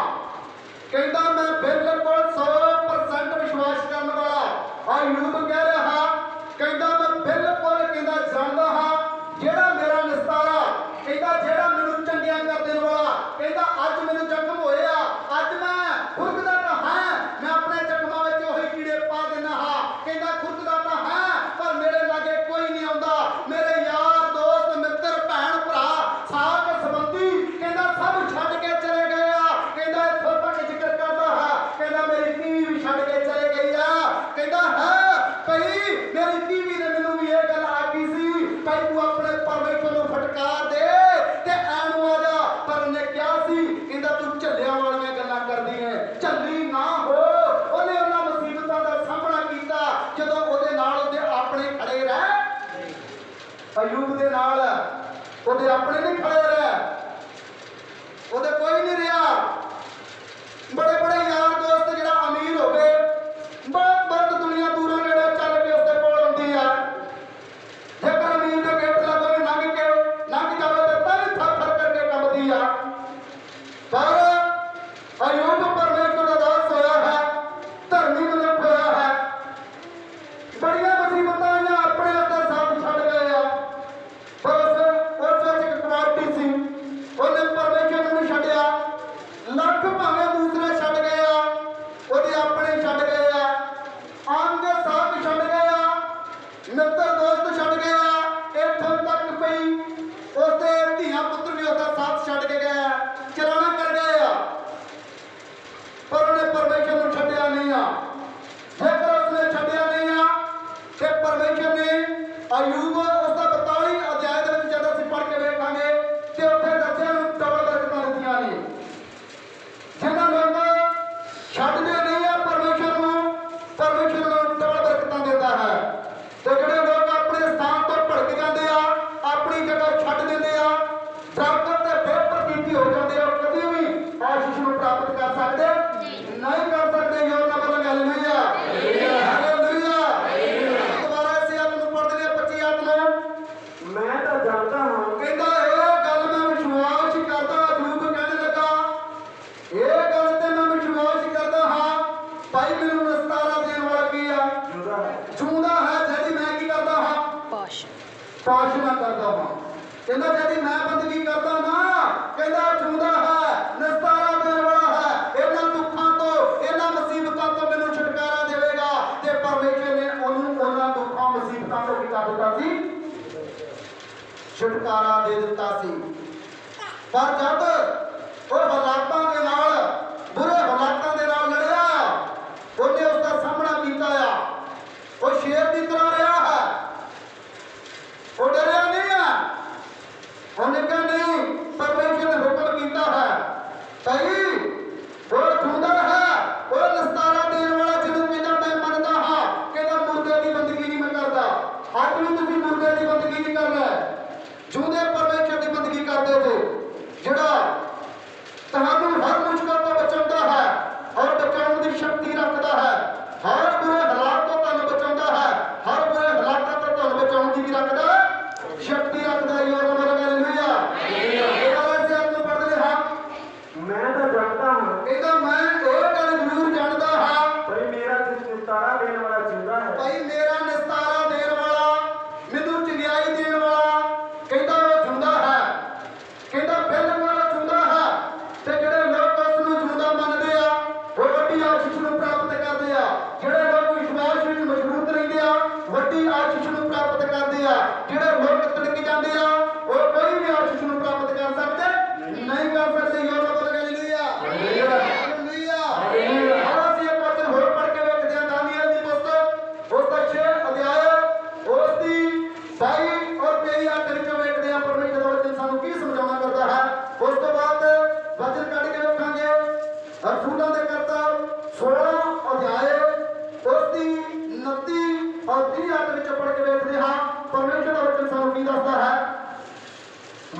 कहता मैं बिल्कुल 100% विश्वास करने वाला। और यूथ कह रहा कहता मैं बिल्कुल कहता जानता हाँ जेड़ा मेरा निस्तारा कहता जेड़ा मैनू चंगिया कर देने वाला। कहता अज मैनू जख्म होया, अज मैं खुरकदा तो है, मैं अपने जख्मां विच ओही कीड़े पा देना हाँ। कहता खुरकदा तो है पर मेरे लागे कोई नहीं आउंदा। मेरे यार दोस्त मित्र भैन भरा साथ संबंधी कहता सब छड्ड के चले गए आ। कहता इत्थों तक जिक्र करता है कहता मेरी टीवी भी छड्ड के चले गई आ। कहता है कई मेरी टीवी ने मैनू भी ये गल आखी सी कई तू अपने परमेश्वर नूं फटकार दे ते ऐनू आ जा। पर उन्हें क्या सी कहता तू झल्लियां वालियां गल्लां करदी है, झल्ली ना हो। ਉਹਨੇ ਉਹਨਾਂ ਮੁਸੀਬਤਾਂ ਦਾ ਸਾਹਮਣਾ ਕੀਤਾ ਜਦੋਂ ਉਹਦੇ ਨਾਲ ਉਹਦੇ ਆਪਣੇ ਖੜੇ ਰਹਿ। ਅਯੂਬ ਦੇ ਨਾਲ ਉਹਦੇ ਆਪਣੇ ਨਹੀਂ ਖੜੇ ਰਹਿ, ਉਹਦੇ ਕੋਈ ਨਹੀਂ ਰਿਹਾ। ਬੜੇ ਬੜੇ ਯਾਰ ਦੋਸਤ ਜਿਹੜਾ ਅਮੀਰ ਹੋਵੇ ਬਹੁਤ ਦੁਨੀਆ ਦੂਰੋਂ ਨੇੜੇ ਚੱਲ ਕੇ ਉਸਦੇ ਕੋਲ ਆਉਂਦੀ ਆ। ਜੇਕਰ ਅਮੀਰ ਦੇ ਗੇਟ ਲਾਗੋਂ ਵੀ ਲੰਘ ਜਾਵੇ ਤਾਂ ਵੀ ਥਰ ਥਰ ਕਰਕੇ ਕੰਬਦੀ ਆ। ਪਰ ਅਯੂਬ ਪਰਮੇਸ਼ਰ ਦਾ ਦਾਸ ਹੋਇਆ ਹੈ, ਧਰਮੀ ਮਨੁੱਖ ਹੋਇਆ ਹੈ। ਬੜੀਆਂ ਮੁਸੀਬਤਾਂ ਆਈਆਂ ਆਪਣੇ ਉੱਤੇ ਸਾਥ ਛੱਡ ਗਏ ਆ। ਪਰ ਉਸ ਵਿੱਚ ਇੱਕ ਕੁਆਲਿਟੀ ਸੀ, ਉਹਨੇ ਪਰਮੇਸ਼ਰ ਨੂੰ ਛੱਡਿਆ। ਲੱਖ ਭਾਵੇਂ ਦੂਸਰੇ ਛੱਡ ਗਏ ਆ, ਉਹਦੇ ਆਪਣੇ ਛੱਡ ਗਏ ਆ, ਅੰਗ ਸਾਥ ਛੱਡ ਗਏ ਆ, ਮਿੱਤਰ ਦੋਸਤ ਛੱਡ ਗਏ ਆ। ਇੱਥੋਂ ਤੱਕ ਪਈ ਉਸਦੇ ਧੀਆਂ ਪੁੱਤਰ ਵੀ ਉਹਦਾ ਸਾਥ ਛੱਡ ਕੇ ਗਏ ਆ, ਚਲਾਣਾ ਕਰ ਗਏ ਆ। ਪਰ ਉਹਨੇ ਪਰਮੇਸ਼ਰ ਨੂੰ ਛੱਡਿਆ ਨਹੀਂ ਆ। ਜੇਕਰ ਉਸਨੇ ਛੱਡਿਆ ਨਹੀਂ ਆ ਤੇ ਪਰਮੇਸ਼ਰ ਨੇ ਅਯੂਬ ਉਸਦਾ 42 ਅਧਿਆਇ ਦੇ ਵਿੱਚ ਜਦੋਂ ਅਸੀਂ ਪੜ੍ਹ ਕੇ ਵੇਖਾਂਗੇ ਤੇ ਉੱਥੇ ਦੱਸਿਆ ਨੂੰ ਡਬਲ ਬਰਕਤਾਂ ਦਿੱਤੀਆਂ ਨੇ। ਜਿਹਨਾਂ ਲੋਕ ਛੱਡਦੇ ਨਹੀਂ ਆ ਪਰਮੇਸ਼ਰ ਨੂੰ, ਪਰਮੇਸ਼ਰ ਨੂੰ ਡਬਲ ਬਰਕਤਾਂ ਦਿੰਦਾ ਹੈ। ਤੇ ਜਿਹੜੇ ਲੋਕ ਆਪਣੇ ਸਥਾਨ ਤੋਂ ਭੜਕ ਜਾਂਦੇ ਆ, ਆਪਣੀ ਜਗ੍ਹਾ ਛੱਡ ਦਿੰਦੇ ਆ, ਦਰਖਤ ਤੇ ਬੇਪਰਤੀਤੀ ਹੋ ਜਾਂਦੇ ਆ, ਕਦੀ ਵੀ ਆਸ਼ੀਸ਼ ਨੂੰ ਪ੍ਰਾਪਤ ਕਰ ਸਕਦੇ नहीं कर सकते। योर ना बोलेंगे हालेलुया हालेलुया। दोबारा से आप लोग पढ़ देंगे 25 आप लोग। मैं तो जानता हूँ कहता ये गल मैं विश्वास करता। अयूब कहने लगा ये गल ते मैं विश्वास करता हाँ भाई मैनू निस्तारा देने वाला की आ जिंदा है जदी मैं की करता हाँ पाशना करता हाँ। कहता जदी मैं बंदगी करता ना कहता जिंदा है निस्तारा देने वाला है। इन्हां दुखां तो इन्हां मुसीबतां तो मैनू छुटकारा देवेगा। ते परमेश्वर ने उन्हां दुखां मुसीबतां तो की कर दिता सी, छुटकारा दे दिता सी। पर जब वो हालातां दे नाल बुरे हालातां दे नाल लड़िया उन्हें उसका सामना कीता आ। वो शेर की तरह रहा है, वो डरिया नहीं है। उन्हें कहा नहीं परमेश्वर ने हुक्म कीता है भाई वो जिंदा है, वो निस्तारा देने वाला जिन्हों कहता मैं मनता हाँ। कहता मुर्दे की बंदगी नहीं मैं करता। अज भी तुम मुर्दे की बंदगी नहीं कर रहे, जिंदे परमेश्वर की बंदगी करते थे। जिहड़ा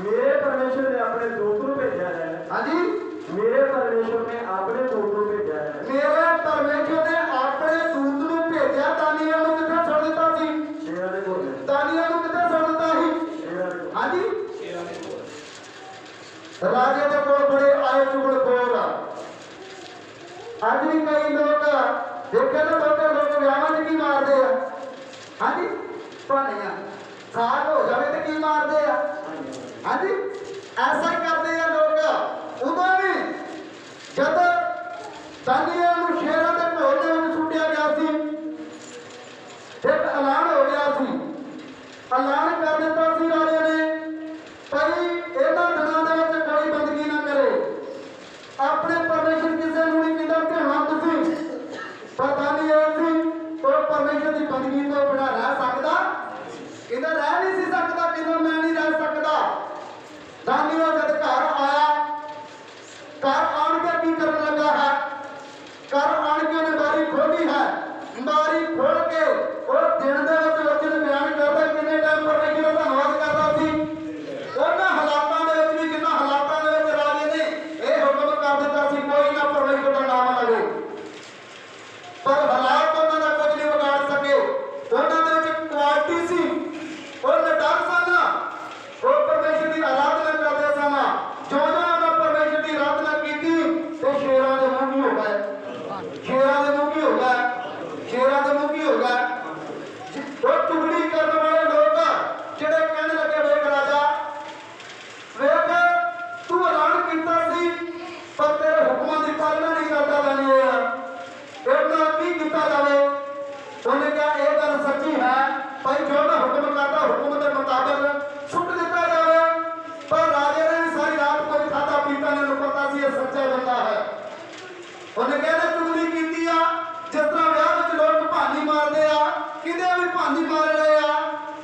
मेरे परमेश्वर ने अपने दूत को भेजा है। हाँ जी, मेरे परमेश्वर ने अपने दूत को भेजा है। मेरे परमेश्वर ने अपने दूत ਨੂੰ ਭੇਜਿਆ। ਦਾਨੀਏਲ ਨੂੰ ਕਿੱਥੇ ਛੱਡ ਦਿੱਤਾ ਸੀ? शेरा ने बोले, ਦਾਨੀਏਲ ਨੂੰ ਕਿੱਥੇ ਛੱਡ ਦਿੱਤਾ ਸੀ? शेरा ने हाँ जी, ਰਾਜੇ ਦੇ ਕੋਲ ਬੜੇ ਆਏ ਚੁਗਲਖੋਰ ਆ। ਅੱਜ ਵੀ ਕਈ ਲੋਕ ਦੇਖੇ ਨਾ, ਲੋਕ ਵਿਆਹਾਂ 'ਚ ਕੀ ਮਾਰਦੇ ਆ? हाँ जी, ਭਾਨੀਆਂ ਸਾਗ ਹੋ ਜਾਵੇ ਤੇ ਕੀ ਮਾਰਦੇ ਆ? हाँ जी, ऐसा ही करते हैं लोग। उदों भी जब दानिएल ਨੂੰ ਸ਼ੇਰਾਂ ਦੇ ਭੋਜ ਦੇ ਵਿੱਚ ਸੁੱਟਿਆ ਗਿਆ ਸੀ, ਇੱਕ ਐਲਾਨ ਹੋ ਗਿਆ ਸੀ। ਐਲਾਨ ਕਰ ਦਿੱਤਾ ਸੀ ਰਾਜੇ ਨੇ, ਭਈ ਇਹਨਾਂ ਦਿਨਾਂ ਦੇ ਵਿੱਚ ਕੋਈ ਬੰਦਗੀ ਨਾ ਕਰੇ, ਆਪਣੇ ਪਰਮੇਸ਼ਰ ਕਿਸੇ ਨੂੰ ਨਹੀਂ ਕਹਿੰਦਾ ਕਿ ਹਾਂ ਤੁਸੀਂ। ਪਰ दानिएल ਸੀ ਉਹ ਪਰਮੇਸ਼ਰ ਦੀ ਬੰਦਗੀ ਤੋਂ ਬਿਨਾਂ ਰਹਿ ਸਕਦਾ? ਕਹਿੰਦਾ ਰਹਿ ਨਹੀਂ ਸੀ ਸਕਦਾ, ਕਹਿੰਦਾ ਮੈਂ ਨਹੀਂ ਰਹਿ ਸਕਦਾ। दानिएल जब घर आया, घर आन के की करने लगा है? घर आन के ने बारी खोली है। बारी खोल के और दिन दे विच वचन बयान करदा किन्ने टाइम परमेश्वर दा धन्नवाद करदा सी। ਉਹਨਾਂ ਹਾਲਾਤਾਂ ਦੇ ਵਿੱਚ ਵੀ, ਜਿੰਨਾ ਹਾਲਾਤਾਂ ਦੇ ਵਿੱਚ ਰਾਜੇ ਨੇ ਇਹ ਹੁਕਮ ਕਰ ਦਿੱਤਾ ਸੀ ਕੋਈ ਨਾ ਪਰਮੇਸ਼ਰ ਦਾ ਨਾਮ ਲਵੇ, ਪਰ ਹਾਲਾਤ ਉਹਨਾਂ ਦਾ ਕੁਝ ਨਹੀਂ ਵਿਗਾੜ ਸਕੇ। ਉਹਨਾਂ ਦੇ ਵਿੱਚ ਕੁਆਲਿਟੀ ਸੀ, ਉਹ ਨਿਡਰ ਸਨ, ਉਹ ਪਰਮੇਸ਼ਰ ਦੀ ਆਰਾਧਨਾ ਕਰਦੇ ਸਨ। ਜੋ ਉਹਨਾਂ ਪਰਮੇਸ਼ਰ ਦੀ ਆਰਾਧਨਾ ਕੀਤੀ ਤੇ ਸ਼ੇਰਾਂ ਦੇ ਮੂੰਹ ਕੀ ਹੋ ਗਏ? ਸ਼ੇਰਾਂ ਦੇ ਮੂੰਹ ਕੀ ਹੋ ਗਏ? ਸ਼ੇਰਾਂ ਦੇ ਮੂੰਹ ਕੀ ਹੋ ਗਏ? ਉਹ ਚੁਗਲੀ ਕਰਨ ਵਾਲੇ ਲੋਕ ਜਿਹੜੇ ਕਹਿਣ ਲੱਗੇ, ਵੇਖ ਰਾਜਾ, ਵੇਖ ਤੂੰ ਐਲਾਨ ਕੀਤਾ ਸੀ ਪਰ ਤੇਰੇ ਹੁਕਮਾਂ ਦੀ ਪਾਲਣਾ ਨਹੀਂ ਕਰਦਾ दानिएल, ਇਹਦਾ ਕੀ ਕੀਤਾ ਜਾਵੇ? ਉਹਨੇ ਕਿਹਾ ਇਹ ਗੱਲ ਸੱਚੀ ਹੈ ਭਾਈ, ਜੋ ਮੈਂ ਹੁਕਮ ਕਰਦਾ ਹੁਕਮ ਦੇ ਮੁਤਾਬਕ ਸੁੱਟ ਦਿੱਤਾ ਜਾਵੇ। ਪਰ ਰਾਜੇ ਨੇ ਵੀ ਸਾਰੀ ਰਾਤ ਕੋਈ ਖਾਧਾ ਪੀਤਾ ਨਹੀਂ, ਉਹਨੂੰ ਪਤਾ ਸੀ ਇਹ ਸੱਚਾ ਬੰਦਾ ਹੈ। ਉਹਨੇ ਕਹਿੰਦਾ ਚੁਗਲੀ ਕੀਤੀ ਆ, ਜਿਸ ਤਰ੍ਹਾਂ ਵਿਆਹ ਵਿੱਚ ਲੋਕ ਭਾਨੀ ਮਾਰਦੇ ਆ, ਕਿਤੇ ਵੀ ਭਾਨੀ ਮਾਰ ਰਹੇ ਆ,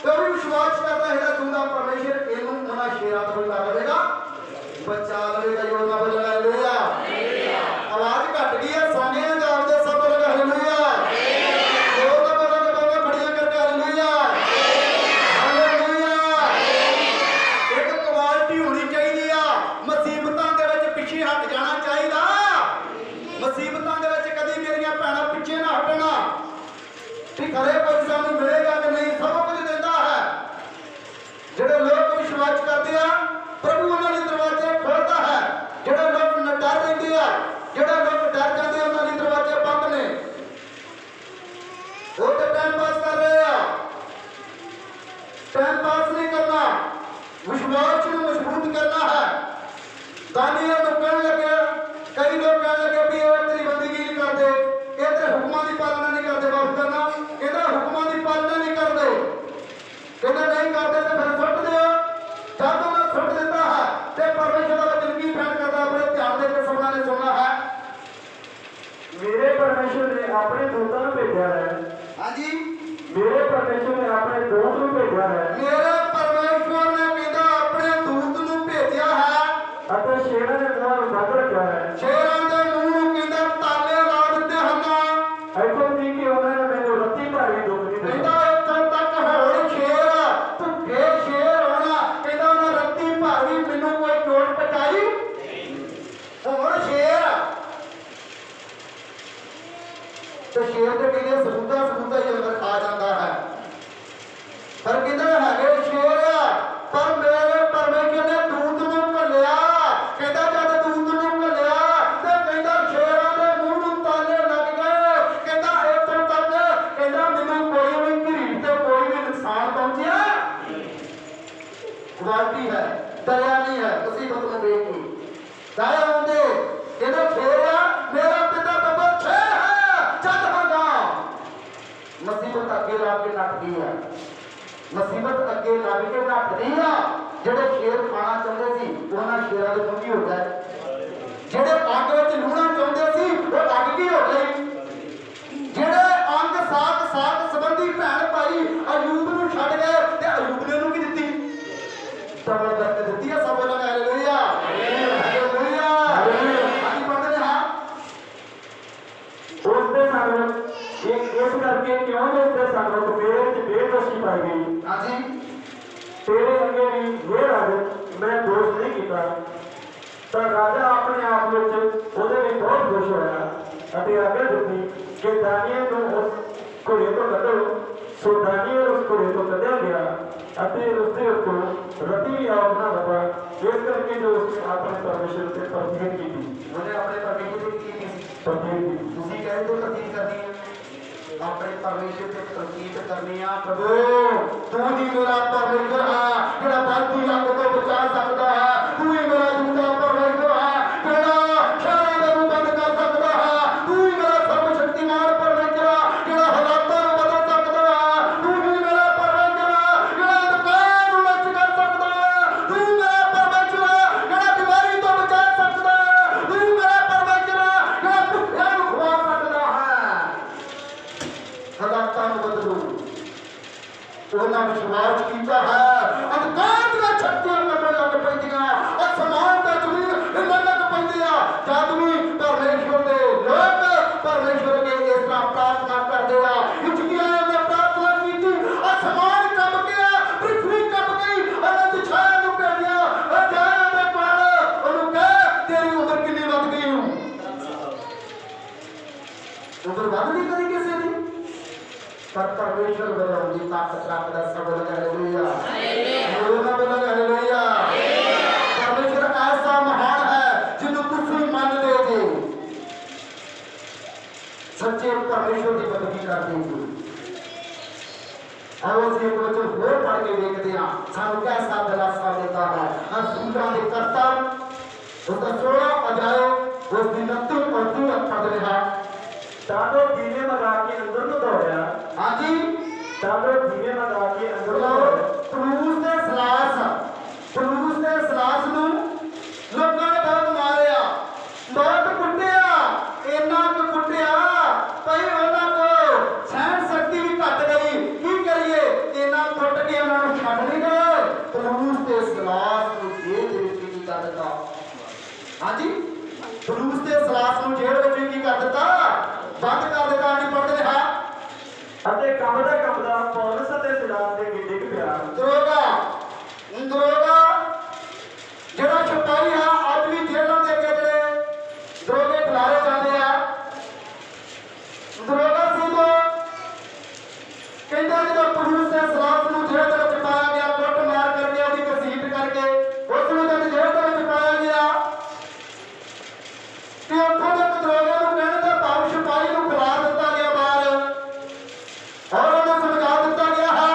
ਤੇ ਉਹ ਵੀ ਵਿਸ਼ਵਾਸ ਕਰਦਾ ਹੈਗਾ ਚੁੰਦਾ ਪਰਮੇਸ਼ਰ ਇਹਨੂੰ ਉਹਨਾਂ ਸ਼ੇਰਾਂ ਤੋਂ ਬਚਾ ਲਵੇਗਾ, ਬਚਾ ਲਵੇਗਾ। ਯੋਨਾ ਬੋਲ ਹਾਲੇਲੂਇਆ। ਆਵਾਜ਼ ਘਟ ਗਈ ਹੈ, ਸੋਨੇ ਜਾਪਦੇ ਸਭ ਬੋਲ ਹਾਲੇਲੂਇਆ। ਯੋਨਾ ਬੋਲ ਕੇ ਬਾਬਾ ਖੜੀਆਂ ਕਰਕੇ ਹਾਲੇਲੂਇਆ, ਹਾਲੇਲੂਇਆ। ਇੱਕ ਕੁਆਲਿਟੀ ਹੋਣੀ ਚਾਹੀਦੀ ਆ। ਮੁਸੀਬਤਾਂ ਦੇ ਵਿੱਚ ਪਿੱਛੇ ਹਟ ਜਾਣਾ ਚਾਹੀਦਾ। ਮੁਸੀਬਤਾਂ ਦੇ ਵਿੱਚ ਕਦੀ ਮੇਰੀਆਂ ਭੈਣਾਂ ਪਿੱਛੇ ਨਾ ਹਟਣਾ ਕਿ ਖਰੇ ਕੋਈ ਸਾਨੂੰ ਮਿਲੇਗਾ ਕਿ ਨਹੀਂ, ਸਭ ਕੁਝ ਦਿੰਦਾ ਹੈ। ਜਿਹੜੇ ਲੋਕ ਵਿਸ਼ਵਾਸ ਕਰਦੇ ਆ ਪ੍ਰਭੂ ਉਹਨਾਂ ਦੇ ਦਰਵਾਜ਼ੇ ਖੋਲ੍ਹਦਾ ਹੈ। ਜਿਹੜੇ ਲੋਕ ਡਰ ਰਹਿੰਦੇ ਆ, ਜਿਹੜੇ ਲੋਕ ਡਰ ਜਾਂਦੇ ਆ, ਉਹਨਾਂ ਦੇ ਦਰਵਾਜ਼ੇ ਬੰਦ ਨੇ। ਉਹ ਤੇ ਟਾਈਮ ਪਾਸ ਕਰ ਰਹੇ ਆ। ਟਾਈਮ ਪਾਸ ਨਹੀਂ ਕਰਨਾ, ਵਿਸ਼ਵਾਸ ਨੂੰ ਮਜ਼ਬੂਤ ਕਰਨਾ ਹੈ। दानिएल ਨੂੰ ਕਹਿਣ ਲੱਗੇ, ਕਈ ਲੋਕ ਕਹਿਣ ਲੱਗੇ ਵੀ ਇਹ ਤੇਰੀ ਬੰਦਗੀ ਨਹੀਂ ਕਰਦੇ, ਇਹ ਤੇਰੇ ਹੁਕਮਾਂ ਦੀ ਪਾਲਣਾ ਨਹੀਂ ਕਰਦੇ। ਵਾਪਸ ਕਰਨਾ, ਕਹਿੰਦਾ ਹੁਕਮਾਂ ਦੀ ਪਾਲਣਾ ਨਹੀਂ ਕਰਦੇ, ਕਹਿੰਦਾ ਨਹੀਂ ਕਰਦੇ ਤੇ ਫਿਰ ਸੁੱਟ ਦਿਓ। ਜਦ ਉਹਨਾਂ ਸੁੱਟ ਦਿੱਤਾ ਹੈ ਤੇ ਪਰਮੇਸ਼ਰ ਦਾ ਵਚਨ ਕੀ ਬਿਆਨ ਕਰਦਾ, ਆਪਣੇ ਧਿਆਨ ਦੇ ਕੇ ਸਭਨਾਂ ਨੇ ਸੁਣਨਾ ਹੈ। मेरे परमेश्वर ने अपने दूतों को भेजा है। हाँ जी, मेरे परमेश्वर ने अपने दूत को भेजा है। मेरे परमेश्वर ने कहता अपने दूत ਨੂੰ ਭੇਜਿਆ ਹੈ ਅਤੇ ਸ਼ੇਰਾਂ ਦੇ ਮੂੰਹ ਨੂੰ ਬੰਦ ਰੱਖਿਆ ਹੈ। ਸ਼ੇਰਾਂ ਦੇ ਮੂੰਹ ਨੂੰ ਕਹਿੰਦਾ ਤਾਲੇ ਲਾ ਦਿੱਤੇ ਹਨ। ਇੱਥੋਂ ਤੀਕ ਕਿ ਉਹਨਾਂ ਨੇ ਮੈਨੂੰ ਰੱਤੀ ਭਾਰੀ ਦੁੱਖ ਨਹੀਂ ਦਿੱਤਾ। ਕਹਿੰਦਾ ਇੱਥੋਂ ਤੱਕ ਹੋਰ ਸ਼ੇਰ ਭੁੱਖੇ ਸ਼ੇਰ ਹੋਣਾ, ਕਹਿੰਦਾ ਉਹਨਾਂ ਰੱਤੀ ਭਾਰੀ ਮੈਨੂੰ ਕੋਈ ਚੋਟ ਪਹੁੰਚਾਈ। ਹੋਰ ਸ਼ੇਰ ਤੇ ਸ਼ੇਰ ਦੇ ਕਹਿੰਦੇ ਸਬੂਤਾ ਹੀ ਅੰਦਰ ਖਾ ਜਾਂਦਾ ਹੈ। ਪਰ ਕਹਿੰਦਾ ਹੈਗੇ ਸ਼ੇਰ ਪਰ ਮੇਰੇ ਪਰਮੇਸ਼ਰ ਨੇ ਦੂਤ ਨੂੰ ਘੱਲਿਆ। ਕਹਿੰਦਾ ਜਦ ਦੂਤ ਨੂੰ ਘੱਲਿਆ ਤੇ ਕਹਿੰਦਾ ਸ਼ੇਰਾਂ ਦੇ ਮੂੰਹ ਨੂੰ ਤਾਲੇ ਲੱਗ ਗਏ। ਕਹਿੰਦਾ ਇੱਥੋਂ ਤੱਕ ਕਹਿੰਦਾ ਮੈਨੂੰ ਕੋਈ ਵੀ ਘਰੀਟ ਤੇ ਕੋਈ ਵੀ ਨੁਕਸਾਨ ਪਹੁੰਚਿਆ ਕੁਆਲਿਟੀ ਹੈ, ਦਇਆ ਨਹੀਂ ਹੈ। ਮੁਸੀਬਤ ਨੂੰ ਵੇਖ ਕੇ ਦਇਆ ਹੁੰਦੇ ਕਹਿੰਦਾ ਸ਼ੇਰ ਮੇਰਾ ਪਿਤਾ ਬਾਬਾ ਸ਼ੇਰ ਹੈ, ਚੱਲ ਹਾਂਗਾ। ਮੁਸੀਬਤ ਅੱਗੇ ਲਾ ਕੇ ਨੱਠਦੀ ਹੈ, ਮੁਸੀਬਤ ਅੱਗੇ ਲੱਗ ਕੇ ਨੱਠਦੀ ਆ। ਜਿਹੜੇ ਸ਼ੇਰ ਖਾਣਾ ਚਾਹੁੰਦੇ ਸੀ ਉਹਨਾਂ ਸ਼ੇਰਾਂ ਦੇ ਮੂੰਹ ਕੀ ਹੋ ਗਏ? ਜਿਹੜੇ ਅੱਗ ਵਿੱਚ ਲੂਣਾ ਚਾਹੁੰਦੇ ਸੀ ਉਹ ਅੱਗ ਕੀ ਹੋ ਗਈ? ਜਿਹੜੇ ਅੰਗ ਸਾਥ ਸੰਬੰਧੀ ਭੈਣ ਭਾਈ ਅਯੂਬ ਨੂੰ ਛੱਡ ਗਏ ਤੇ ਅਯੂਬ ਨੇ ਉਹਨੂੰ ਕੀ ਦਿੱਤੀ? ਜ਼ਬਰਦਸਤ ਦਿੱਤੀ ਆ। ਸਭ ਬੋਲਣਾ ਹਾਲੇਲੂਇਆ, ਹਾਲੇਲੂਇਆ, ਹਾਲੇਲੂਇਆ। ਅਸੀਂ ਪੜ੍ਹਦੇ ਹਾਂ ਉਸ ਦੇ ਸਾਨੂੰ ਇਸ ਕਰਕੇ ਕਿਉਂ ਜੋ ਉਸ ਦੇ ਸਾਨੂੰ ਮੇਰੇ ਵਿੱਚ ਬੇਦੋਸ਼ੀ ਪਾਈ ਗਈ। ਹਾਂਜੀ, तेरे अंगे भी ये राजन मैं ਤਾਂ ਰਾਜਾ ਆਪਣੇ ਆਪ ਵਿੱਚ ਉਹਦੇ ਲਈ ਬਹੁਤ ਖੁਸ਼ ਹੋਇਆ ਅਤੇ ਆਗਿਆ ਦਿੱਤੀ ਕਿ ਦਾਨੀਏਲ ਨੂੰ ਉਸ ਘੋੜੇ ਤੋਂ ਕੱਢੋ। ਸੋ ਦਾਨੀਏਲ ਉਸ ਘੋੜੇ ਤੋਂ ਕੱਢਿਆ ਗਿਆ ਅਤੇ ਉਸਦੇ ਉੱਤੋਂ ਰਤੀ ਵੀ ਆਪਣਾ ਲੱਗਾ। ਇਸ ਕਰਕੇ ਜੋ ਉਸਨੇ ਆਪਣੇ ਪਰਮੇਸ਼ਰ ਤੇ ਪ੍ਰਤੀਤ ਕੀਤੀ, ਉਹਨੇ ਆਪਣੇ ਪਰਮੇਸ਼ਰ ਦੀ ਕੀ ਪ੍ਰਤੀਤ ਕੀਤੀ। ਤੁਸੀਂ ਕਹਿੰਦੇ ਹੋ ਪ੍ਰਤੀਤ ਕਰਨੀ ਹੈ, ਆਪਣੇ ਪਰਮੇਸ਼ਰ ਤੇ ਪ੍ਰਤੀਤ ਕਰਨੀ ਆ। ਪ੍ਰਭੂ ਤੂੰ ਹੀ ਮੇਰਾ ਪਰਮੇਸ਼ਰ ਹੈ ਜਿਹੜਾ ਬਾਕੀ ਅੱਗ ਤੋਂ ਬਚਾ ਸਕਦਾ ਹੈ। ਤੂੰ ਹੀ ਮੇਰਾ ਜਿੰਦਾ ਪਰਮੇਸ਼ਰ ਹੈ ਜਿਹੜਾ ਸ਼ਹਿਰਾਂ ਨੂੰ ਬੰਦ ਕਰ ਸਕਦਾ ਹੈ। ਤੂੰ ਹੀ ਮੇਰਾ ਸਰਵਸ਼ਕਤੀਮਾਨ ਪਰਮੇਸ਼ਰ ਹੈ ਜਿਹੜਾ ਹਾਲਾਤਾਂ ਨੂੰ ਬਦਲ ਸਕਦਾ ਹੈ। ਤੂੰ ਹੀ ਮੇਰਾ ਪਰਮੇਸ਼ਰ ਹੈ ਜਿਹੜਾ ਅੰਧਕਾਰ ਨੂੰ ਨਸ਼ਟ ਕਰ ਸਕਦਾ ਹੈ। ਤੂੰ ਮੇਰਾ ਪਰਮੇਸ਼ਰ ਹੈ ਜਿਹੜਾ ਬਿਮਾਰੀ ਤੋਂ ਬਚਾ ਸਕਦਾ ਹੈ। ਤੂੰ ਮੇਰਾ ਪਰਮੇਸ਼ਰ ਹੈ ਜਿਹੜਾ ਭੁੱਖਿਆਂ ਨੂੰ ਖਵਾ ਸਕਦਾ ਹੈ। ਹਾਲਾਤਾਂ ਨੂੰ ਬਦਲੋ। ਉਹਨਾਂ ਵਿਸ਼ਵਾਸ ਕੀਤਾ ਹੈ ਅੰਧਕਾਰ ਦੀਆਂ ਸ਼ਕਤੀਆਂ ਕੱਢਣ ਲੱਗ ਪੈਂਦੀਆਂ, ਅਸਮਾਨ ਤੇ ਜ਼ਮੀਨ ਹਿੱਲਣ ਲੱਗ ਪੈਂਦੀ ਆ। ਜਦ ਵੀ ਪਰਮੇਸ਼ਵਰ ਦੇ ਲੋਕ ਪਰਮੇਸ਼ਵਰ ਅੱਗੇ ਇਸ ਤਰ੍ਹਾਂ ਪ੍ਰਾਰਥਨਾ ਕਰਦੇ ਆ। ਹਿਚਕੀਆਂ ਨੇ ਪ੍ਰਾਰਥਨਾ ਕੀਤੀ, ਅਸਮਾਨ ਕੰਬ ਗਿਆ, ਪ੍ਰਿਥਵੀ ਕੰਬ ਗਈ, ਅਨੰਤ ਛਾਇਆ ਨੂੰ ਭੇਜਿਆ। ਅਜਾਇਆ ਦੇ ਕੋਲ ਉਹਨੂੰ ਕਹਿ ਤੇਰੀ ਉਮਰ ਕਿੰਨੀ ਵੱਧ ਗਈ? ਉਮਰ ਵੱਧ ਨਹੀਂ ਕਦੀ ਕਿਸੇ ਦੀ, ਪਰ ਪਰਮੇਸ਼ਰ ਬਣਾਉਣ ਦੀ ਤਾਕਤ ਰੱਖਦਾ। ਸਬਰ ਹਾਲੇਲੂਇਆ, ਹਾਲੇਲੂਇਆ। ਪਰਮੇਸ਼ਰ ਐਸਾ ਮਹਾਨ ਹੈ ਜਿਹਨੂੰ ਤੁਸੀਂ ਮੰਨਦੇ ਜੀ, ਸੱਚੇ ਪਰਮੇਸ਼ਰ ਦੀ ਬੰਦਗੀ ਕਰਦੇ ਜੀ। ਆਓ ਅਸੀਂ ਇੱਕ ਵਚਨ ਹੋਰ ਪੜ੍ਹ ਕੇ ਦੇਖਦੇ ਹਾਂ, ਸਾਨੂੰ ਕੈਸਾ ਦਿਲਾਸਾ ਦਿੰਦਾ ਹੈ। ਸੂਰਾਂ ਦੇ ਕਰਤਾ ਉਸਦਾ 16 ਅਧਿਆਇ ਉਸ ਦੀ 29 ਔਰ 30 ਪਦ ਰਿਹਾ। ਤਾਂਡੋ ਦੀਵੇ ਲਗਾ ਕੇ ਅੰਦਰ ਨੂੰ ਦੌੜਿਆ। ਹਾਂਜੀ, ਤਾਂਡੋ ਦੀਵੇ ਲਗਾ ਕੇ ਅੰਦਰ ਨੂੰ ਦੌੜਿਆ। ਪਲੂਸ ਦੇ ਸਲਾਸ ਨੂੰ ਲੋਕਾਂ ਨੇ ਬਹੁਤ ਮਾਰਿਆ, ਬਹੁਤ ਕੁੱਟਿਆ, ਇੰਨਾ ਕੁ ਕੁੱਟਿਆ ਭਈ ਉਹਨਾਂ ਕੋ ਸਹਿਣ ਸ਼ਕਤੀ ਵੀ ਘਟ ਗਈ। ਕੀ ਕਰੀਏ, ਇੰਨਾ ਕੁੱਟ ਕੇ ਉਹਨਾਂ ਨੂੰ ਛੱਡ ਨਹੀਂ ਗਏ। ਪਲੂਸ ਦੇ ਸਲਾਸ ਨੂੰ ਜੇਲ੍ਹ ਦੇ ਵਿੱਚ ਕੀ ਕਰ ਦਿੱਤਾ? ਹਾਂਜੀ, ਪਲੂਸ ਦੇ ਸਲਾਸ ਨੂੰ ਜੇਲ੍ਹ ਵਿੱਚ ਕੀ ਕਰ ਦਿੱਤਾ? ਬੰਦ ਕਰ ਦਿੱਤਾ। ਨਹੀਂ ਪੜ੍ਹ ਰਿਹਾ। ਅਤੇ ਕੰਬਦਾ ਪੌਲਸ ਅਤੇ ਸਿਲਾਸ ਦੇ ਅੱਗੇ ਡਿੱਗ ਪਿਆ। ਦਰੋਗਾ ਜਿਹੜਾ ਸਿਪਾਹੀ ਆ, ਅੱਜ ਵੀ ਜੇਲ੍ਹਾਂ ਦੇ ਅੱਗੇ ਜਿਹੜੇ ਦਰੋਗੇ ਖਿਲਾਰੇ ਜਾਂਦੇ ਆ। ਦਰੋਗਾ ਸੀ ਤੋਂ ਕਹਿੰਦਾ ਜਦੋਂ ਪਲੂਸ ਦੇ ਸਲਾਸ ਨੂੰ ਜੇਲ੍ਹ ਦੇ ਵਿੱਚ ਪਾਇਆ ਗਿਆ, ਕੁੱਟ ਮਾਰ ਕਰਕੇ ਉਹਦੀ ਘਸੀਟ ਕਰਕੇ ਉਸ ਨੂੰ ਜਦ ਜੇਲ੍ਹ ਦੇ ਵਿੱਚ ਪਾਇਆ ਗਿਆ ਤੇ ਉੱਥੋਂ ਦੇ ਦਰੋਗੇ ਨੂੰ ਕਹਿਣ ਦਾ ਭਾਵ ਸਿਪਾਹੀ ਨੂੰ ਖਿਲਾ ਦਿੱਤਾ ਗਿਆ ਬਾਹਰ, ਔਰ ਉਹਨੂੰ ਸਮਝਾ ਦਿੱਤਾ ਗਿਆ ਹੈ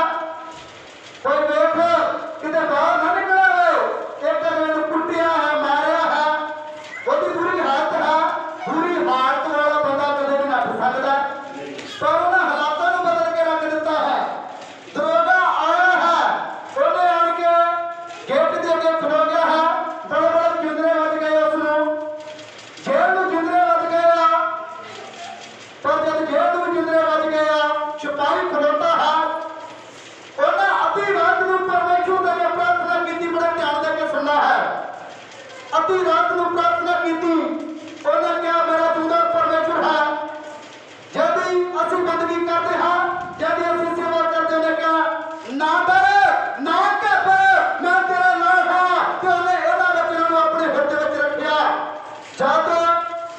ਕੋਈ ਵੇਖ ਕਿਤੇ ਬਾਹਰ ਨਾ ਨਿਕਲਿਆ ਹੋਵੇ। ਇੱਕ ਮੈਨੂੰ ਕੁੱਟਿਆ ਹੈ, ਮਾਰਿਆ ਹੈ, ਉਹਦੀ ਬੁਰੀ ਹਾਲਤ ਹੈ। ਬੁਰੀ ਹਾਲਤ ਵਾਲਾ ਬੰਦਾ ਕਦੇ ਵੀ ਨੱਠ ਸਕਦਾ, ਪਰ ਉਹਨਾਂ ਹਾਲਾਤਾਂ ਨੂੰ ਬਦਲ ਕੇ ਰੱਖ ਦਿੱਤਾ ਹੈ। ਦਰੋਗਾ ਆਇਆ ਹੈ, ਉਹਨੇ ਆਣ ਕੇ ਗੇਟ ਦੇ ਅੱਗੇ ਖਲੋ ਗਿਆ ਹੈ। ਬੜੇ ਬੜੇ ਜਿੰਦਰੇ ਵੱਜ ਗਏ, ਉਸ ਨੂੰ ਜੇਲ੍ਹ ਨੂੰ ਜਿੰਦਰੇ ਵੱਜ ਗਏ ਆ। ਪਰ ਜਦ ਜੇਲ੍ਹ ਨੂੰ ਜਿੰਦਰੇ ਵੱਜ ਗਏ ਆ, ਸਿਪਾਹੀ ਖਲੋਤਾ ਹੈ। ਉਹਨਾਂ ਅੱਧੀ ਰਾਤ ਨੂੰ ਪਰਮੇਸ਼ਰ ਦੇ ਅੱਗੇ ਪ੍ਰਾਰਥਨਾ ਕੀਤੀ। ਬੜਾ ਧਿਆਨ ਦੇ ਕੇ ਸੁਣਨਾ ਹੈ। ਅੱਧੀ ਰਾਤ ਨੂੰ ਪ੍ਰਾਰਥਨਾ ਕੀਤੀ। ਉਹਨਾਂ ਕਿਹਾ ਮੇਰਾ ਜਿੰਦਾ ਪਰਮੇਸ਼ਰ ਹੈ, ਜਦ ਅਸੀਂ ਬੰਦਗੀ ਕਰਦੇ ਹਾਂ, ਜਦ ਅਸੀਂ ਸੇਵਾ ਕਰਦੇ ਨੇ ਕਿਹਾ ਨਾ ਡਰ ਨਾ ਘਬਰ, ਮੈਂ ਤੇਰਾ ਨਾਲ ਹਾਂ। ਤੇ ਉਹਨੇ ਇਹਨਾਂ ਬੱਚਿਆਂ ਨੂੰ ਆਪਣੇ ਹਿਰਦੇ ਵਿੱਚ ਰੱਖਿਆ। ਜਦ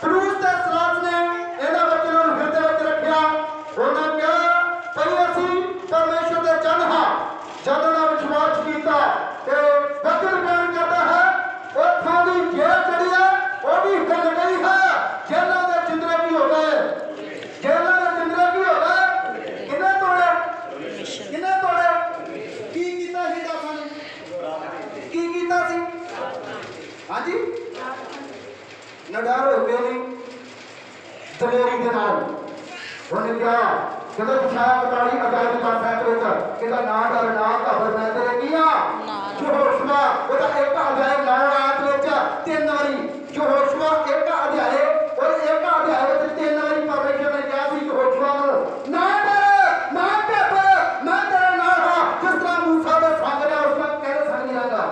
ਪਲੂਸ ਦੇ ਸਲਾਸ ਨੇ ਇਹਨਾਂ ਬੱਚਿਆਂ ਨੂੰ ਹਿਰਦੇ ਵਿੱਚ ਰੱਖਿਆ, ਉਹਨਾਂ ਕਿਹਾ ਭਈ ਅਸੀਂ ਪਰਮੇਸ਼ਰ ਦੇ ਜਨ ਹਾਂ। ਜਦ ਉਹਨਾਂ ਵਿਸ਼ਵਾਸ ਕੀਤਾ ਤੇ ਵਚਨ ਬਿਆਨ ਕਰਦਾ ਹੈ, ਉੱਥੋਂ ਦੀ ਜੇਲ੍ਹ ਜਿਹੜੀ ਹੈ ਉਹ ਵੀ ਹਿੱਲ ਗਈ ਹੈ। ਜੇਲ੍ਹਾਂ ਦੇ ਜਿੰਦਰੇ ਕੀ ਹੋ ਗਏ? ਜੇਲ੍ਹਾਂ ਦੇ ਜਿੰਦਰੇ ਕੀ ਹੋ ਗਏ? ਕਿਹਨੇ ਤੋੜੇ? ਕਿਹਨੇ ਤੋੜੇ? ਕੀ ਕੀਤਾ ਸੀ ਦਾਸਾਂ ਨੇ? ਕੀ ਕੀਤਾ ਸੀ? ਹਾਂਜੀ, ਨਡਰ ਹੋ ਗਏ ਨਹੀਂ ਦਲੇਰੀ ਦੇ ਨਾਲ। ਉਹਨੇ ਕਿਹਾ ਕਹਿੰਦਾ ਵਿਸ਼ਾਲ 42 ਅਧਿਆਇ ਦੀ ਬਾਤ ਵਿੱਚ ਕਹਿੰਦਾ ਨਾ ਡਰ ਨਾ ਘਬਰ, ਮੈਂ ਤੇਰੇ ਕੀ ਆ? ਯਹੋਸ਼ੂਆ ਉਹਦਾ ਇੱਕ ਅਧਿਆਇ 9 ਆਇਤ ਵਿੱਚ 3 ਵਾਰੀ ਯਹੋਸ਼ੂਆ ਇੱਕ ਅਧਿਆਇ ਔਰ ਇੱਕ ਅਧਿਆਇ ਵਿੱਚ 3 ਵਾਰੀ ਪਰਮੇਸ਼ਰ ਨੇ ਕਿਹਾ ਸੀ ਯਹੋਸ਼ੂਆ ਨੂੰ ਨਾ ਡਰ ਨਾ ਘਬਰ, ਮੈਂ ਤੇਰੇ ਨਾਲ ਹਾਂ। ਜਿਸ ਤਰ੍ਹਾਂ ਮੂਸਾ ਦੇ ਸੰਗ ਰਿਹਾ ਉਸ ਤਰ੍ਹਾਂ ਕਹਿੰਦੇ ਸੰਗ ਨਹੀਂ ਰਹਾਂਗਾ,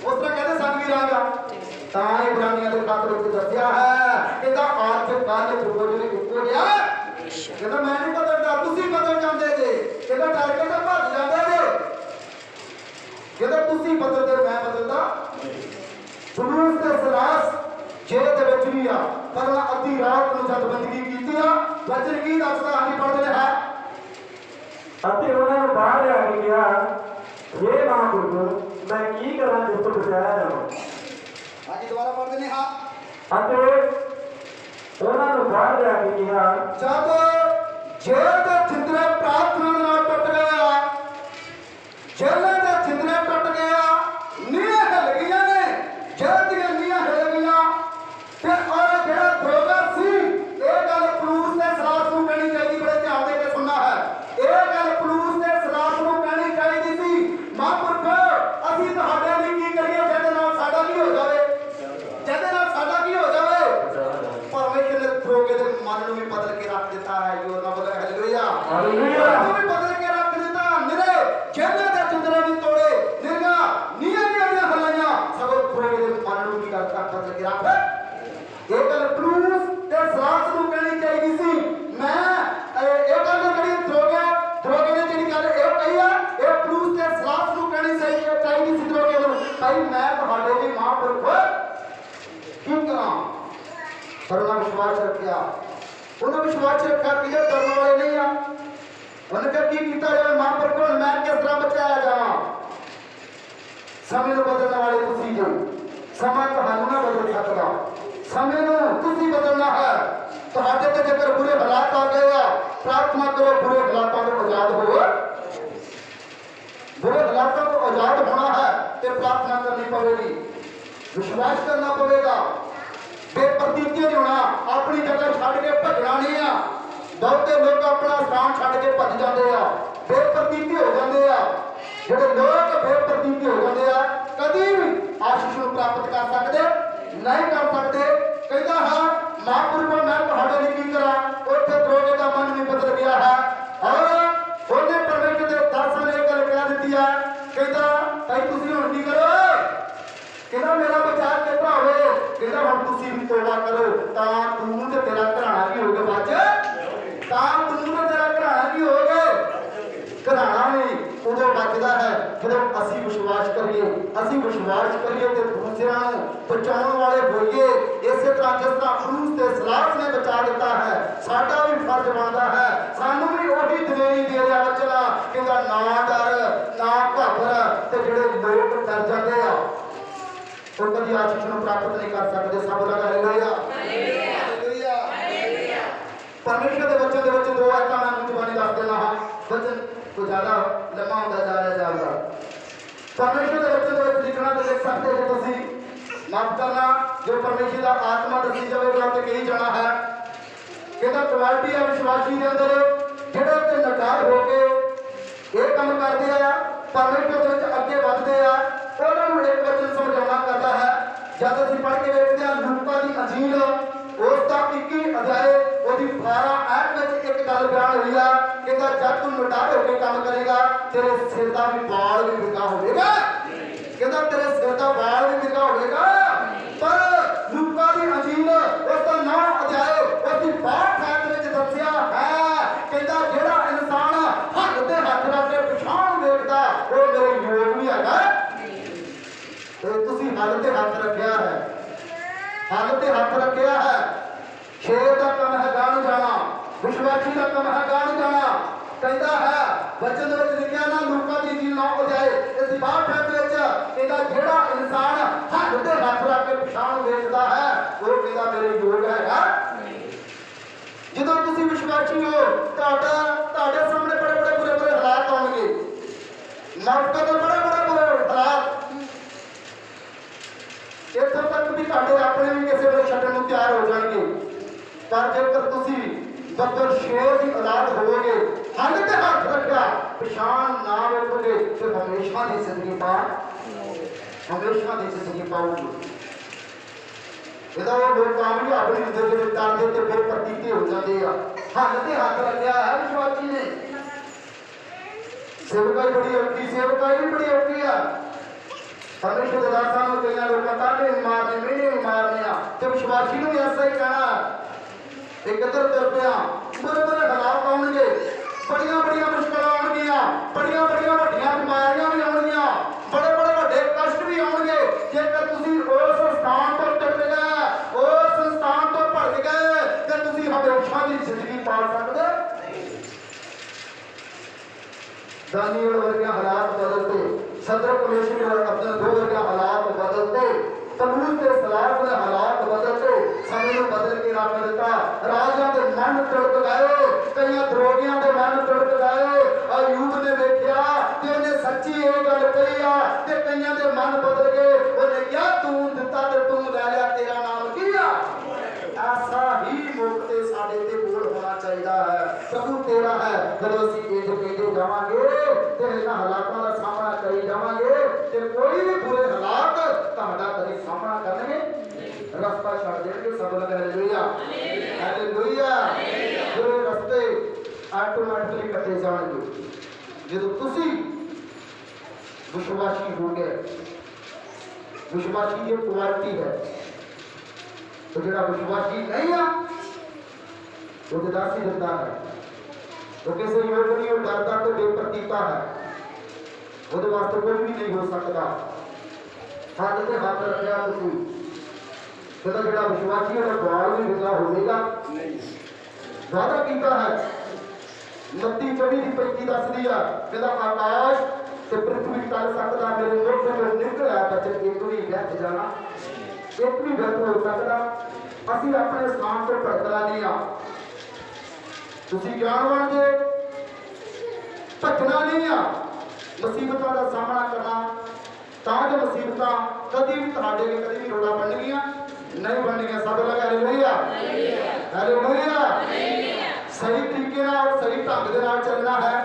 ਉਸ ਤਰ੍ਹਾਂ ਕਹਿੰਦੇ ਸੰਗ ਨਹੀਂ ਰਹਾਂਗਾ। ਤਾਂ ਇਬਰਾਨੀਆਂ ਦੇ ਖਾਤੇ ਵਿੱਚ ਦੱਸਿਆ ਹੈ ਕਹਿੰਦਾ ਅੱਜ ਕੱਲ ਰੋਜ਼ ਇੱਕੋ ਜਿਹਾ। ਕਹਿੰਦਾ ਮੈਂ ਨਹੀਂ ਬਦਲਦਾ, ਤੁਸੀਂ ਬਦਲ ਜਾਂਦੇ ਜੇ। ਕਹਿੰਦਾ ਡਰ ਕੇ ਤਾਂ ਭੱਜ ਜਾਂਦੇ ਜੇ। ਕਹਿੰਦਾ ਤੁਸੀਂ ਬਦਲਦੇ, ਮੈਂ ਬਦਲਦਾ। ਪਲੂਸ ਦੇ ਸਲਾਸ पर अद्धी रात को जब बंदगी की वचन की दसदा आगे पढ़ते हैं ਅਤੇ ਉਹਨਾਂ ਨੂੰ ਬਾਹਰ ਲਿਆ ਕੇ ਕਿਹਾ हे महापुरखो मैं की करा जिस तो बचाया जाऊं आगे दोबारा पढ़ते हैं ਅਤੇ ਉਹਨਾਂ ਨੂੰ ਬਾਹਰ ਲਿਆ ਕੇ ਕਿਹਾ जब जेल के छिंदरे प्रार्थना नाल टुट गया जेलों के छिंदरे टुट गया नींह हिल गई ने जेल दी नींह हिल गई ते और जेड़ा धोखा सी ये गल पुलिस ने सलाह नूं कहनी चाहिए बड़े ध्यान दे के सुनना है ये गल पुलिस ने सलाह नूं कहनी चाहिए सी महापुरखो असीं तुहाडे लई की करिए जिहदे नाल साडा की हो जावे जिहदे नाल साडा की हो जावे परमेश्वर ने धोखे दे मन नूं भी बदल के रख दिता है जो ना बोले हालेलुया हालेलुया तू भी बदल के रख दिता निरे जेलों दे छिंदरे भी तोड़े निरगा नीहां दी हलाइयां सब धोखे दे मन नूं की करता बदल के रख ये गल पुलिस ते सलाह नूं कहनी चाहिए सी मैं ये गल जेहड़ी धोखे ने जेहड़ी गल ये कही आ ये पुलिस ते सलाह नूं कहनी चाहिए सी धोखे नूं भाई मैं तुहाडे दी महापुरखो की करा पर उन्हें विश्वास रखा उन्हें विश्वास रखा कि ये डरने वाले नहीं आ उन्हें क्या की किया जाए महापुरखो मैं किस तरह बचाया जावा समय को बदलने वाले तुसी जो समा तुहानू ना बदल सकता समय नूं तुसी बदलना है तुहाडे ते जेकर बुरे हालात आ गए आ प्रार्थना करो बुरे हालातों तो आजाद हो बुरे हालातों को आजाद होना है तो प्रार्थना करनी पड़ेगी विश्वास करना पड़ेगा बेप्रतीति नहीं होना अपनी जगह छड़ के भजना नहीं आ बहुते लोग अपना स्थान छड़ के भज जाते आ बेप्रतीति हो जाते आ ਜਿਹੜੇ लोग बेप्रतीति हो जाते आ कभी भी आशीष ਨੂੰ प्राप्त कर सकते नहीं कर सकते कहता है महापुरखो मैं ਤੁਹਾਡੇ ਲਈ ਕੀ ਕਰਾਂ ਉੱਥੇ ਧੋਖੇ ਦਾ ਮਨ ਵੀ ਬਦਲ ਗਿਆ ਹੈ और ਉਹਨੇ ਪਰਮੇਸ਼ਰ ਦੇ ਦਾਸਾਂ ਨੇ ਇਹ ਗੱਲ ਕਹਿ ਦਿੱਤੀ ਹੈ ਕਹਿੰਦਾ ਭਾਈ ਤੁਸੀਂ ਹੁਣ ਕੀ ਕਰੋ ਕਹਿੰਦਾ ਮੇਰਾ ਬਚਾਅ ਕਿੱਦਾਂ ਹੋਵੇ ਕਹਿੰਦਾ ਹੁਣ ਤੁਸੀਂ ਵੀ ਤੋਬਾ ਕਰੋ ਤਾਂ ਤੂੰ ਤੇ ਤੇਰਾ ਘਰਾਣਾ ਕੀ ਹੋਗੇ ਬੱਚ ਤਾਂ ਤੂੰ ਤੇ ਤੇਰਾ ਘਰਾਣਾ ਕੀ ਹੋਗੇ ਘਰਾਣਾ ਵੀ ਉਦੋਂ ਬਚਦਾ ਹੈ ਜਦੋਂ ਅਸੀਂ ਵਿਸ਼ਵਾਸ ਕਰੀਏ ਤੇ ਦੂਸਰਿਆਂ ਨੂੰ ਬਚਾਉਣ ਵਾਲੇ ਹੋਈਏ ਇਸੇ ਤਰ੍ਹਾਂ ਜਿਸ ਤਰ੍ਹਾਂ ਪੁਲਿਸ ਤੇ ਸਲਾਹ ਨੇ ਬਚਾ ਦਿੱਤਾ ਹੈ ਸਾਡਾ ਵੀ ਫਰਜ਼ ਬਣਦਾ ਹੈ ਸਾਨੂੰ ਵੀ ਉਹੀ ਦਲੇਰੀ ਦੇ ਰਿਹਾ ਬੱਚਾ ਕਹਿੰਦਾ ਨਾ ਡਰ ਨਾ ਘਬਰ ਤੇ ਜਿਹੜੇ ਲੋਕ ਡਰ ਜਾਂਦੇ ਆ ਉਹ ਕਦੀ ਆਸ਼ੀਸ਼ ਨੂੰ ਪ੍ਰਾਪਤ ਨਹੀਂ ਕਰ ਸਕਦੇ ਸਭ ਦਾ ਹਾਲੇਲੂਇਆ ਹਾਲੇਲੂਇਆ ਹਾਲੇਲੂਇਆ ਪਰਮੇਸ਼ਰ ਦੇ ਬੱਚੇ ਦੇ ਵਿੱਚ ਦੋ ਆਇਤਾਂ ਮੈਂ ਜ਼ੁਬਾਨੀ ਦੱਸ ਦੇਣਾ ਹਾਂ ਵਚਨ को ज्यादा लंबा होता जा रहा परमेश्वर के बच्चों को लिखना तो देख सकते हो तुसी माफ करना जो परमेश्वर का आत्मा दसी जाएगा तो कही जाना है कहता क्वालिटी है विश्वासी के अंदर जेड़े ते नकार हो के ये काम करते हैं परमेश्वर के अगे बढ़ते हैं उन्होंने एक वचन समझाना करता है जब ਅਸੀਂ पढ़ के देखते हैं लूका की अंजील उसका 21 अध्याय ਉਹਦੀ 12 ਐਤ ਵਿੱਚ ਇੱਕ ਗੱਲ ਬਿਆਨ ਹੋਈ ਆ ਕਹਿੰਦਾ ਜਦ ਤੂੰ ਨਿਡਰ ਹੋ ਕੇ ਕੰਮ ਕਰੇਗਾ ਤੇਰੇ ਸਿਰ ਦਾ ਵੀ ਵਾਲ ਵੀ ਵਿੰਗਾ ਹੋਵੇਗਾ ਕਹਿੰਦਾ ਤੇਰੇ ਸਿਰ ਦਾ ਵਾਲ ਵੀ ਵਿੰਗਾ ਹੋਵੇਗਾ ਪਰ ਲੂਕਾ ਦੀ ਅੰਜੀਲ उसका 9 ਅਧਿਆਇ ਉਹਦੀ 62 ਐਤ ਵਿੱਚ ਦੱਸਿਆ ਹੈ ਕਹਿੰਦਾ ਜਿਹੜਾ ਇਨਸਾਨ ਹੱਥ ਤੇ ਹੱਥ ਰੱਖ ਕੇ ਪਛਾਣ ਵੇਖਦਾ ਉਹ ਮੇਰੇ ਯੋਗ ਵੀ ਹੈਗਾ ਤੇ ਤੁਸੀਂ ਹੱਥ ਤੇ ਹੱਥ ਰੱਖਿਆ ਹੈ हल ते हथ रखिया है शेर का कम है गान जाना विश्वासी का कम है गान जाना कहता है वचन में लिखा ना लूका की अंजील 9 अध्याय इस 62 ਵਿੱਚ ਇਹਦਾ ਜਿਹੜਾ ਇਨਸਾਨ ਹੱਥ ਤੇ ਹੱਥ ਰੱਖ ਕੇ ਪਛਾਣ ਵੇਖਦਾ ਹੈ ਉਹ ਕਹਿੰਦਾ ਮੇਰੇ ਯੋਗ ਹੈਗਾ ਜਦੋਂ ਤੁਸੀਂ ਵਿਸ਼ਵਾਸੀ ਹੋ ਤੁਹਾਡੇ ਸਾਹਮਣੇ ਬੜੇ ਬੁਰੇ ਹਾਲਾਤ ਆਉਣਗੇ ਮੌਤ ਦੇ ਬੜੇ ਬੁਰੇ ਹਾਲਾਤ ਇੱਥੋਂ ਤੱਕ ਵੀ ਤੁਹਾਡੇ ਆਪਣੇ ਵੀ ਕਿਸੇ ਵੇਲੇ ਛੱਡਣ ਨੂੰ ਤਿਆਰ ਹੋ ਜਾਣਗੇ ਪਰ ਜੇਕਰ ਤੁਸੀਂ ਬੱਬਰ ਸ਼ੇਰ ਦੀ ਔਲਾਦ ਹੋਵੋਗੇ ਹੱਥ ਤੇ ਹੱਥ ਰੱਖਿਆ ਪਛਾਣ ਨਾ ਵੇਖੋਗੇ ਤੇ ਹਮੇਸ਼ਾ ਦੀ ਜ਼ਿੰਦਗੀ ਪਾਓਗੇ ਇਹਦਾ ਉਹ ਲੋਕ ਕਾਮਯਾਬ ਨਹੀਂ ਹੁੰਦੇ ਜਿਹੜੇ ਡਰਦੇ ਤੇ ਫਿਰ ਪ੍ਰਤੀਤੀ ਹੋ ਜਾਂਦੇ ਆ ਹੱਥ ਤੇ ਹੱਥ ਰੱਖਿਆ ਹੈ ਵਿਸ਼ਵਾਸੀ ਨੇ ਸੇਵਕਾਈ ਬੜੀ ਔਖੀ ਆ परमेश्वर के दासां नूं कई लोग ताड़े मारने मेरे मारने ते विश्वासी नूं ऐसा ही कहना एक इधर तुर पिया बुरे हालात आउणगे बड़ियां मुश्किलां आउणगियां बड़ियां वड्डियां बीमारियां भी आउणगियां बड़े वड्डे कष्ट भी आउणगे जेकर तुसीं उस स्थान तो टुट गए उस स्थान तो दानियल वर्गे हालात बदलते, सदर कमेशन अपने दो वर्गे हालात बदलते, तबूत के खिलाफ ने हालात बदलते, समय में बदल के रख दिता। राजा के मन तड़प गए, कई द्रोगियों के मन तड़प गए। अयूब ने देखा कि उन्हें सच्ची ये गल कही आ ते कईयां दे मन बदल गए। उन्हें क्या तू दिता ते तू ले लिया, तेरा नाम की आ? ऐसा ही मौके साडे ते कोल होना चाहिए है। प्रभु तेरा है, जब असीं इंज कहते जावांगे ते इन्हां हालातां दा सामना करी जावांगे ते कोई भी बुरे हालात तुहाडा कदी सामना करनगे रास्ता छड़ देणगे। सब लोग हालेलुया हालेलुया। बुरे रास्ते ऑटोमैटिकली कटे जाणगे जदों तुसीं विश्वासी हो गए। विश्वासी ये क्वालिटी है। तो जो विश्वासी नहीं है वो दासी दिता है, वो किसी योग नहीं, वो डरता तो बेप्रतीता है, वो वास्ते कुछ भी नहीं हो सकता। हाथ से हाथ रखा जो विश्वासी है द्वार भी विदा होगा। वादा किया है 29:24-25 दसदी है कहता आकाश ते पृथ्वी टल सकता, मेरे मुख चों निकलिया बचन एक भी व्यर्थ जाना, एक भी व्यर्थ हो सकता। ਅਸੀਂ अपने स्थान ਤੋਂ ਭਟਕਣਾ नहीं आ। ਤੁਸੀਂ ਗਿਆਨ ਬਣਦੇ ਭਟਕਣਾ नहीं आ। ਮੁਸੀਬਤਾਂ ਦਾ ਸਾਹਮਣਾ ਕਰਨਾ ਤਾਂ ਜੋ ਮੁਸੀਬਤਾਂ ਕਦੀ ਵੀ ਤੁਹਾਡੇ ਲਈ ਕਦੀ ਵੀ ਰੋੜਾ ਬਣਨਗੀਆਂ नहीं बननियां। सब लोग हालेलुया हालेलुया। सही तरीके नाल और सही ढंग दे नाल चलना है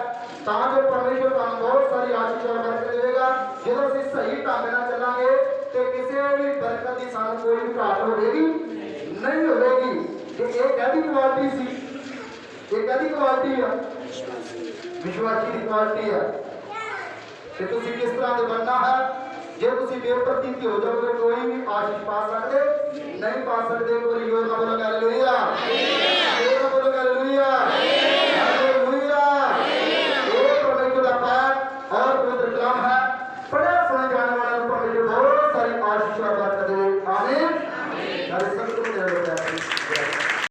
ਤਾਂ ਜੋ परमेश्वर ਤੁਹਾਨੂੰ बहुत सारी आशीष और बरकत देगा। ਜਦੋਂ ਅਸੀਂ सही ढंग नाल ਚੱਲਾਂਗੇ ਤੇ ਕਿਸੇ ਵੀ बरकत ਦੀ ਸਾਨੂੰ ਕੋਈ भी घाट होगी नहीं होगी। ये कहती क्वालिटी सी, ये कहती क्वालिटी है विश्वासी की क्वालिटी है कि तुसी किस तरह से बनना है। जे तुसी बेप्रतीति हो जाओगे कोई भी आशीष पा सकते नहीं पा सकते। कोई योर ना बोलो हालेलुया, योर ना बोलो हालेलुया।